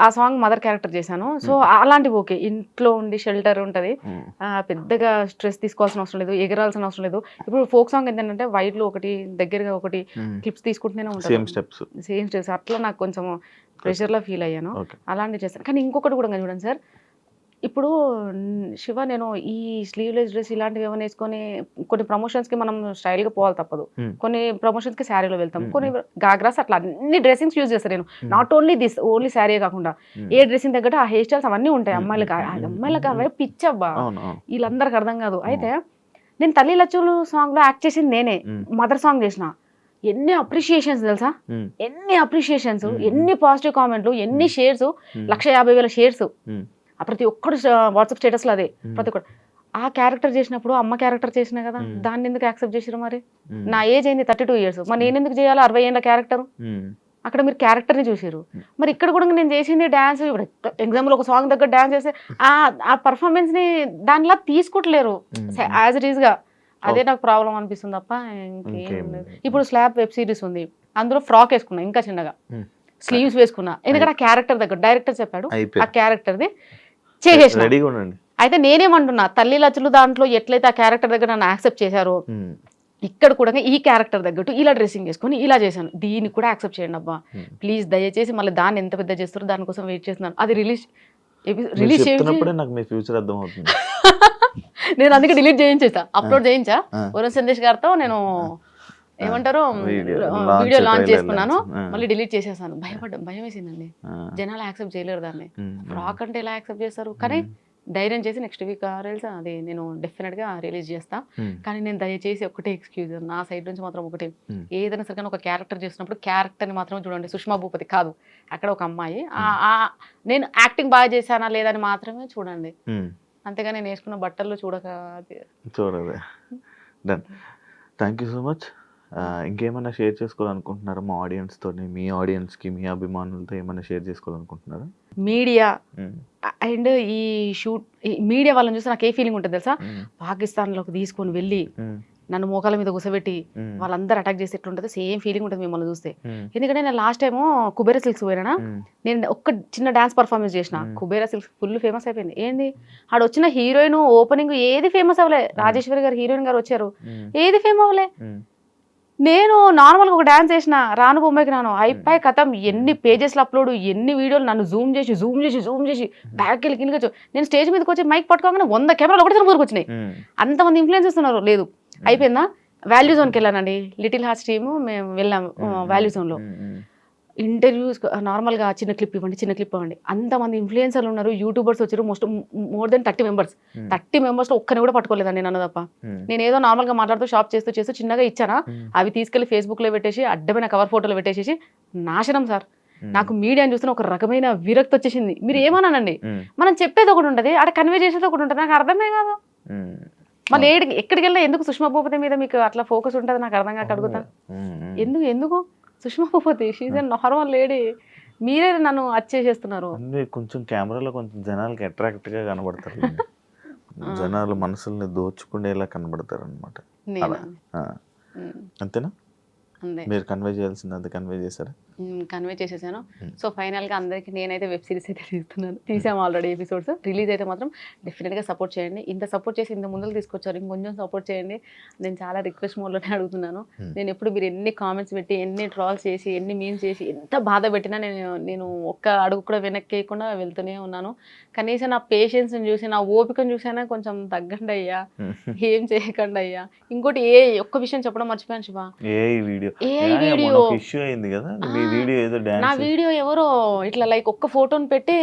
ఆ సాంగ్ మదర్ క్యారెక్టర్ చేశాను. సో అలాంటివి ఓకే, ఇంట్లో ఉండి షెల్టర్ ఉంటుంది, పెద్దగా స్ట్రెస్ తీసుకోవాల్సిన అవసరం లేదు, ఎగరాల్సిన అవసరం లేదు. ఇప్పుడు ఫోక్ సాంగ్ ఏంటంటే వైడ్లో ఒకటి దగ్గరగా ఒకటి క్లిప్స్ తీసుకుంటూనే ఉంటాను, సేమ్ స్టెప్స్. అట్లా నాకు కొంచెం ప్రెషర్లో ఫీల్ అయ్యాను, అలాంటివి చేస్తాను. కానీ ఇంకొకటి కూడా చూడండి సార్, ఇప్పుడు శివ నేను ఈ స్లీవ్లెస్ డ్రెస్ ఇలాంటివి ఏమైనా వేసుకొని కొన్ని ప్రమోషన్స్కి మనం స్టైల్గా పోవాలి తప్పదు. కొన్ని ప్రమోషన్స్కి శారీలో వెళ్తాం, కొన్ని గాగ్రాస్, అట్లా అన్ని డ్రెస్సింగ్స్ యూజ్ చేస్తారు. నేను నాట్ ఓన్లీ ఓన్లీ శారీ కాకుండా ఏ డ్రెస్సింగ్ తగ్గట్టు ఆ హెయిర్ స్టైల్స్ అవన్నీ ఉంటాయి. అమ్మాయిలకు అవే పిచ్చబ్బా, వీళ్ళందరికి అర్థం కాదు. అయితే నేను తల్లి లచ్చులు సాంగ్లో యాక్ట్ చేసింది నేనే, మదర్ సాంగ్ చేసిన. ఎన్ని అప్రిషియేషన్స్ తెలుసా, ఎన్ని అప్రిషియేషన్స్, ఎన్ని పాజిటివ్ కామెంట్లు, ఎన్ని షేర్స్, 150,000 షేర్స్. ప్రతి ఒక్కడు వాట్సాప్ స్టేటస్లో అదే, ప్రతి ఒక్కడు. ఆ క్యారెక్టర్ చేసినప్పుడు అమ్మ క్యారెక్టర్ చేసినా కదా, దాన్ని ఎందుకు యాక్సెప్ట్ చేసారు? మరి నా ఏజ్ అయింది 32 years, మరి నేను ఎందుకు చేయాలి 60 ఏళ్ళ క్యారెక్టర్? అక్కడ మీరు క్యారెక్టర్ని చూసారు. మరి ఇక్కడ కూడా నేను చేసింది డ్యాన్స్. ఇప్పుడు ఎగ్జాంపుల్ ఒక సాంగ్ దగ్గర డ్యాన్స్ చేస్తే ఆ పర్ఫార్మెన్స్ని దానిలా తీసుకోవట్లేరు యాజ్ ఇట్ ఈస్గా. అదే నాకు ప్రాబ్లం అనిపిస్తుంది తప్ప ఇంకేం లేదు. ఇప్పుడు స్లాబ్ వెబ్ సిరీస్ ఉంది, అందులో ఫ్రాక్ వేసుకున్నా, ఇంకా చిన్నగా స్లీవ్స్ వేసుకున్నా, ఎందుకంటే ఆ క్యారెక్టర్ దగ్గర డైరెక్టర్ చెప్పాడు ఆ క్యారెక్టర్ది చేసేసిన. అయితే నేనేమంటున్నా, తల్లి లచ్చులు దాంట్లో ఎట్లయితే ఆ క్యారెక్టర్ దగ్గర నన్ను యాక్సెప్ట్ చేశారో, ఇక్కడ కూడా ఈ క్యారెక్టర్ తగ్గట్టు ఇలా డ్రెస్సింగ్ వేసుకొని ఇలా చేశాను, దీన్ని కూడా యాక్సెప్ట్ చేయండి అబ్బా ప్లీజ్, దయచేసి. మళ్ళీ దాన్ని ఎంత పెద్ద చేస్తారో దానికోసం వెయిట్ చేస్తున్నాను. అది రిలీజ్ నేను అందుకే డిలీట్ చేయించేసా, అప్లోడ్ చేయించా వరుణ్ సందేశ్ గారితో. నేను ఏమంటారు launch, వీడియో లాంచ్ trailer చేసుకున్నాను, launch. మళ్ళీ డిలీట్ చేసేసాను. భయం వేసిందండి. జనాలు యాక్సెప్ట్ చేయలేరు దాన్ని. ఫ్రాక్ అంటే ఎలా యాక్సెప్ట్ చేస్తారు? కానీ ధైర్యం చేసి నెక్స్ట్ వీక్ రీల్స్ అది నేను డెఫినెట్గా రిలీజ్ చేస్తా. కానీ నేను దయచేసి ఒకటే ఎక్స్క్యూజ్ నా సైడ్ నుంచి మాత్రం ఒకటే, ఏదైనా సరే ఒక క్యారెక్టర్ చేసినప్పుడు క్యారెక్టర్ని మాత్రం చూడండి. సుష్మా భూపతి కాదు, అక్కడ ఒక అమ్మాయి, నేను యాక్టింగ్ బాగా చేశానా లేదని మాత్రమే చూడండి. అంతేగా నేను వేసుకున్న బట్టల్లో చూడదే. Done. Thank you so much. ఇంకేమైనా షేర్ చేసుకోవాలనుకుంటున్నారా మా ఆడియన్స్తో? మీ ఆడియన్స్కి, మీ అభిమానులతో ఏమైనా షేర్ చేసుకోవాలనుకుంటున్నారా? మీడియా అండ్ ఈ మీడియా వాళ్ళని చూస్తే నాకు ఏ ఫీలింగ్ ఉంటుంది తెలుసా? పాకిస్తాన్లోకి తీసుకొని వెళ్ళి నన్ను మోకాల మీద కూసబెట్టి వాళ్ళందరూ అటాక్ చేసి ఎట్లుంటుంది సేమ్ ఫీలింగ్ ఉంటుంది మిమ్మల్ని చూస్తే. ఎందుకంటే నేను లాస్ట్ టైము కుబేరా సిల్క్స్ పోయినా, నేను ఒక్క చిన్న డాన్స్ పర్ఫార్మెన్స్ చేసిన, కుబేరా సిల్క్స్ ఫుల్ ఫేమస్ అయిపోయింది. ఏంది ఆడ వచ్చిన హీరోయిన్ ఓపెనింగ్ ఏది ఫేమస్ అవ్వలే. రాజేశ్వరి గారు హీరోయిన్ గారు వచ్చారు, ఏది ఫేమ్ అవ్వలే. నేను నార్మల్గా ఒక డాన్స్ చేసిన, రాను బొమ్మకి రాను అయిపోయి కథం, ఎన్ని పేజెస్లో అప్లోడ్, ఎన్ని వీడియోలు నన్ను జూమ్ చేసి బ్యాక్ వెళ్ళి కిందకి. నేను స్టేజ్ మీదకి వచ్చి మైక్ పట్టుకోగానే 100 కెమెరాలు ఒకటి ఊరికి వచ్చినాయి. అంతమంది ఇన్ఫ్లుయెన్స్ ఇస్తున్నారు. లేదు అయిపోయిందా? వాల్యూ జోన్కి వెళ్ళానండి, లిటిల్ హార్ట్స్ టీము మేము వెళ్ళాము. వాల్యూ జోన్లో ఇంటర్వ్యూస్ నార్మల్గా చిన్న క్లిప్ ఇవ్వండి. అంతమంది ఇన్ఫ్లుయెన్సర్లు ఉన్నారు, యూట్యూబర్స్ వచ్చారు, మోర్ దెన్ 30 మెంబర్స్. 30 మెంబర్స్లో ఒక్కరిని కూడా పట్టుకోలేదండి నన్ను తప్ప. నేను ఏదో నార్మల్గా మాట్లాడుతూ షాప్ చేస్తూ చిన్నగా ఇచ్చానా, అవి తీసుకెళ్లి ఫేస్బుక్లో పెట్టేసి అడ్డమైన కవర్ ఫోటోలు పెట్టేసి నాశనం సార్. నాకు మీడియాని చూస్తున్న ఒక రకమైన విరక్తి వచ్చేసింది. మీరు ఏమన్నానండి, మనం చెప్పేది ఒకటి ఉంటుంది, అక్కడ కన్వే చేసేది ఒకటి ఉంటుంది. నాకు అర్థమే కాదు. మళ్ళీ ఎక్కడికి వెళ్ళినా ఎందుకు సుష్మా భూపతి మీద మీకు అట్లా ఫోకస్ ఉంటుంది నాకు అర్థం కాక అడుగుతా. ఎందుకు Sushma Bhupathi she's a normal lady, మీరే నన్ను అచ్చేసేస్తున్నారు. కొంచెం కెమెరాలో కొంచెం జనాలకి అట్రాక్ట్ గా కనబడతారు, జనాలు మనసుల్ని దోచుకునేలా కనబడతారు అనమాట. అంతేనా? మీరు కన్వే చేయాల్సింది అంత కన్వే చేశారా? కన్వే చేసేసాను. సో ఫైనల్గా అందరికీ నేనైతే వెబ్ సిరీస్ అయితే తీసాము ఆల్రెడీ ఎపిసోడ్స్. రిలీజ్ అయితే మాత్రం డెఫినెట్గా సపోర్ట్ చేయండి. ఇంత సపోర్ట్ చేసి ఇంత ముందుకు తీసుకొచ్చారు, ఇంకొంచెం సపోర్ట్ చేయండి. నేను చాలా రిక్వెస్ట్ మోడ్లోనే అడుగుతున్నాను. నేను ఎప్పుడు మీరు ఎన్ని కామెంట్స్ పెట్టి, ఎన్ని ట్రాల్స్ చేసి, ఎన్ని మీమ్స్ చేసి, ఎంత బాధ పెట్టినా నేను ఒక్క అడుగు కూడా వెనక్కేయకుండా వెళ్తూనే ఉన్నాను. కనీసం నా పేషెన్స్ని చూసి, నా ఓపికను చూసైనా కొంచెం తగ్గండి అయ్యా, ఏం చేయకండి అయ్యా. ఇంకోటి ఒక్క విషయం చెప్పడం మర్చిపోయాను శివ, నా వీడియో ఎవరో ఇట్లా లైక్ ఒక్క ఫోటోని పెట్టి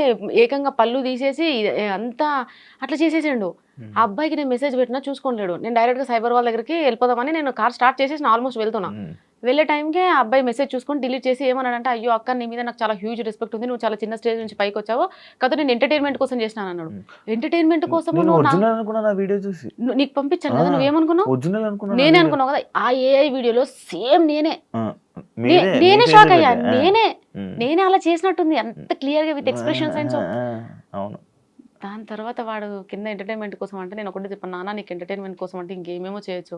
ఏకంగా పళ్ళు తీసేసి అంతా అట్లా చేసేసాడు. ఆ అబ్బాయికి నేను మెసేజ్ పెట్టినా చూసుకోలేడు. నేను డైరెక్ట్గా సైబర్ వాళ్ళ దగ్గరికి వెళ్ళిపోదామని నేను కార్ స్టార్ట్ చేసేసి ఆల్మోస్ట్ వెళ్తున్నా. వెళ్ళే టైంకి ఆ అబ్బాయి మెసేజ్ చూసుకొని డిలీట్ చేసి ఏమన్నాడంటే, అయ్యో అక్క నీ మీద నాకు చాలా హ్యూజ్ రెస్పెక్ట్ ఉంది, నువ్వు చాలా చిన్న స్టేజ్ నుంచి పైకి వచ్చావు కదా, నేను ఎంటర్టైన్మెంట్ కోసం చేసినాను అన్నాడు. ఎంటర్టైన్మెంట్ కోసం నీకు పంపించాను కదా, నువ్వేమనుకున్నావు? నేనే అనుకున్నావు కదా. ఆ ఏఐ వీడియోలో సేమ్ నేనే షాక్ అయ్యా. నేనే అలా చేసినట్టుంది, అంత క్లియర్ గా విత్ ఎక్స్ప్రెషన్స్ అండ్ సో. దాని తర్వాత వాడు కింద ఎంటర్టైన్మెంట్ కోసం అంటే నేను ఒకటి చెప్పాను, నాన్న నీకు ఎంటర్టైన్మెంట్ కోసం అంటే ఇంకేమేమో చేయొచ్చు,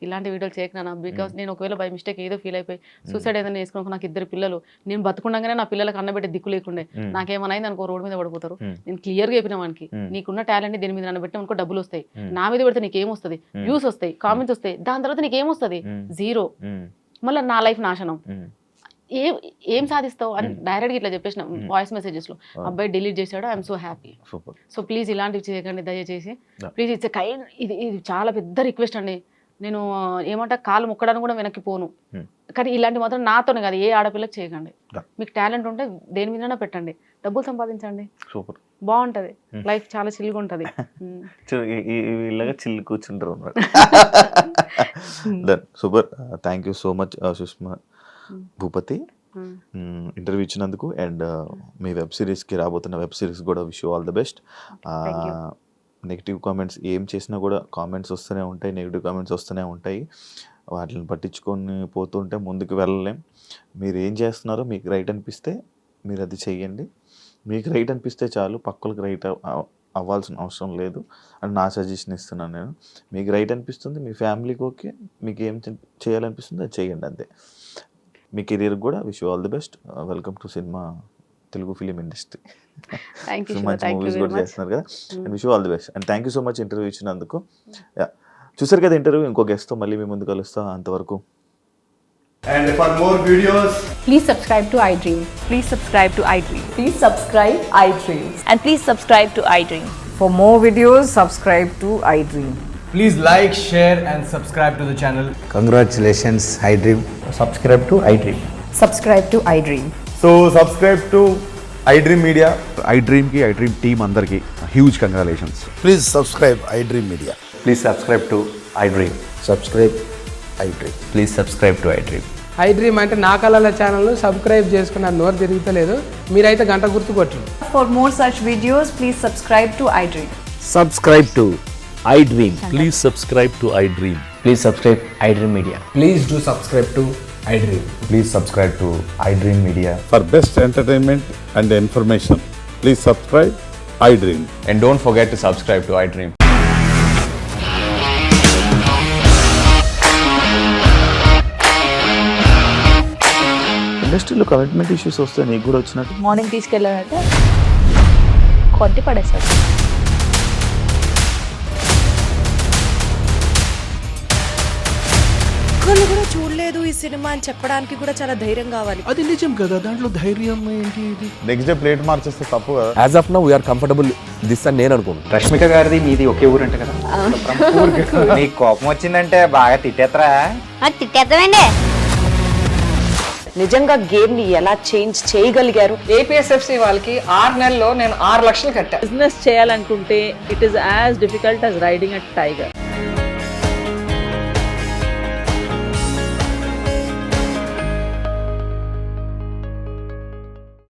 ఇలాంటి వీడియోలు చేయకనా. బికాస్ నేను ఒకవేళ బై మిస్టేక్ ఏదో ఫీల్ అయిపోయి సూసైడ్ ఏదైనా వేసుకున్నాక నాకు 2 పిల్లలు, నేను బతుకుండగానే నా పిల్లలకు అన్నబెట్టే దిక్కు లేకుండే, నాకేమైనా అయింది అనుకో రోడ్డు మీద పడిపోతారు. నేను క్లియర్గా చెప్పిన వానికి, నీకున్న టాలెంట్ దేని మీద నన్ను అనుకో డబ్బులు వస్తాయి, నా మీద పెడితే నీకేమొస్తుంది, వ్యూస్ వస్తాయి, కామెంట్స్ వస్తాయి, దాని తర్వాత నీకేమొస్తుంది, 0. మళ్ళీ నా లైఫ్ నాశనం. ఏం సాధిస్తావు అని డైరెక్ట్గా ఇట్లా చెప్పేసిన వాయిస్ మెసేజెస్లో. అబ్బాయి డిలీట్ చేశాడు, I'm so happy. So please ఇలాంటివి చేయకండి దయచేసి, ప్లీజ్. ఇట్స్ కైండ్, ఇది చాలా పెద్ద రిక్వెస్ట్ అండి. నేను ఏమంటా కాలు మొక్కడానికి కూడా వెనక్కి పోను, కానీ ఇలాంటి మాత్రం నాతోనే కాదు, ఏ ఆడపిల్లకి చేయకండి. మీకు టాలెంట్ ఉంటే దేని మీదైనా పెట్టండి, డబ్బులు సంపాదించండి, బాగుంటది లైఫ్, చాలా చిల్లుగా ఉంటుంది. చిల్లు కూర్చుంటారు. Super, thank you so much Sushma Bhupathi interview ఇచ్చినందుకు. అండ్ మీ వెబ్ సిరీస్కి రాబోతున్న వెబ్ సిరీస్ కూడా wish you all the best. Negative comments ఏం చేసినా కూడా కామెంట్స్ వస్తూనే ఉంటాయి, నెగిటివ్ కామెంట్స్ వస్తూనే ఉంటాయి. వాటిని పట్టించుకొని పోతుంటే ముందుకు వెళ్ళలేం. మీరు ఏం చేస్తున్నారో మీకు రైట్ అనిపిస్తే మీరు అది చెయ్యండి. మీకు రైట్ అనిపిస్తే చాలు, పక్కలకు రైట్ అవ్వాల్సిన అవసరం లేదు అని నా సజెషన్ ఇస్తున్నాను నేను. మీకు రైట్ అనిపిస్తుంది, మీ ఫ్యామిలీకి ఓకే, మీకు ఏం చేయాలనిపిస్తుంది అది చేయండి అంతే. మీ కెరీర్ కూడా wish you all the best. Welcome to cinema Telugu film industry. మంచి మూవీస్ కూడా చేస్తున్నారు కదా, and wish you all the best. And thank you so much interview ఇచ్చినందుకు. చూసారు కదా ఇంటర్వ్యూ, ఇంకో గెస్ట్తో మళ్ళీ మీ ముందు కలుస్తా. అంతవరకు. And for more videos, please subscribe to iDream. Please subscribe to iDream. Please subscribe iDream. And please subscribe to iDream. For more videos, subscribe to iDream. Please like, share, and subscribe to the channel. Congratulations, iDream. Subscribe to iDream. Subscribe to iDream. So subscribe to iDream Media. iDream ki iDream team అందరికి huge congratulations. Please subscribe iDream Media. Please subscribe to iDream. Subscribe iDream. Please subscribe to iDream. iDream అంటే నా కళల channel subscribe చేసుకున్న నోరు తిరుగుతలేదు, మీరైతే గంట గుర్తు కొట్టండి. For more such videos, please subscribe to iDream. Subscribe to iDream. Please subscribe to iDream. Please subscribe iDream Media. Please do subscribe to iDream. Please subscribe to iDream Media. For best entertainment and information, please subscribe iDream. And don't forget to subscribe to iDream. ఇండస్ట్రీలో commitment issues వస్తే నీకు కూడా వచ్చినట్టు morning తీసుకెళ్ళాలంటే కొట్టి పడేసాడు. ఒక్కళ్ళు కూడా చూడలేదు ఈ సినిమా అని చెప్పడానికి కూడా చాలా ధైర్యం కావాలి. అది నిజం కదా, దాంట్లో ధైర్యం ఏంటి? ఇది నెక్స్ట్ డే ప్లేట్ మార్చేస్తే తప్పు కదా. As of now, we are comfortable this అని నేను అనుకుంటున్నాను. రష్మిక గారిది మీది ఒకే ఊరు అంట కదా. నీకు కోపం వచ్చిందంటే బాగా తిట్టేత్తరా? తిట్టేద్దామండి. నిజంగా గేమ్ ని ఎలా చేంజ్ చేయగలిగారు? ఏపీఎస్ఎఫ్సి వాళ్ళకి 6 నెలల్లో నేను 6 లక్షలు కట్టా. బిజినెస్ చేయాలనుకుంటే it is as difficult as riding a tiger.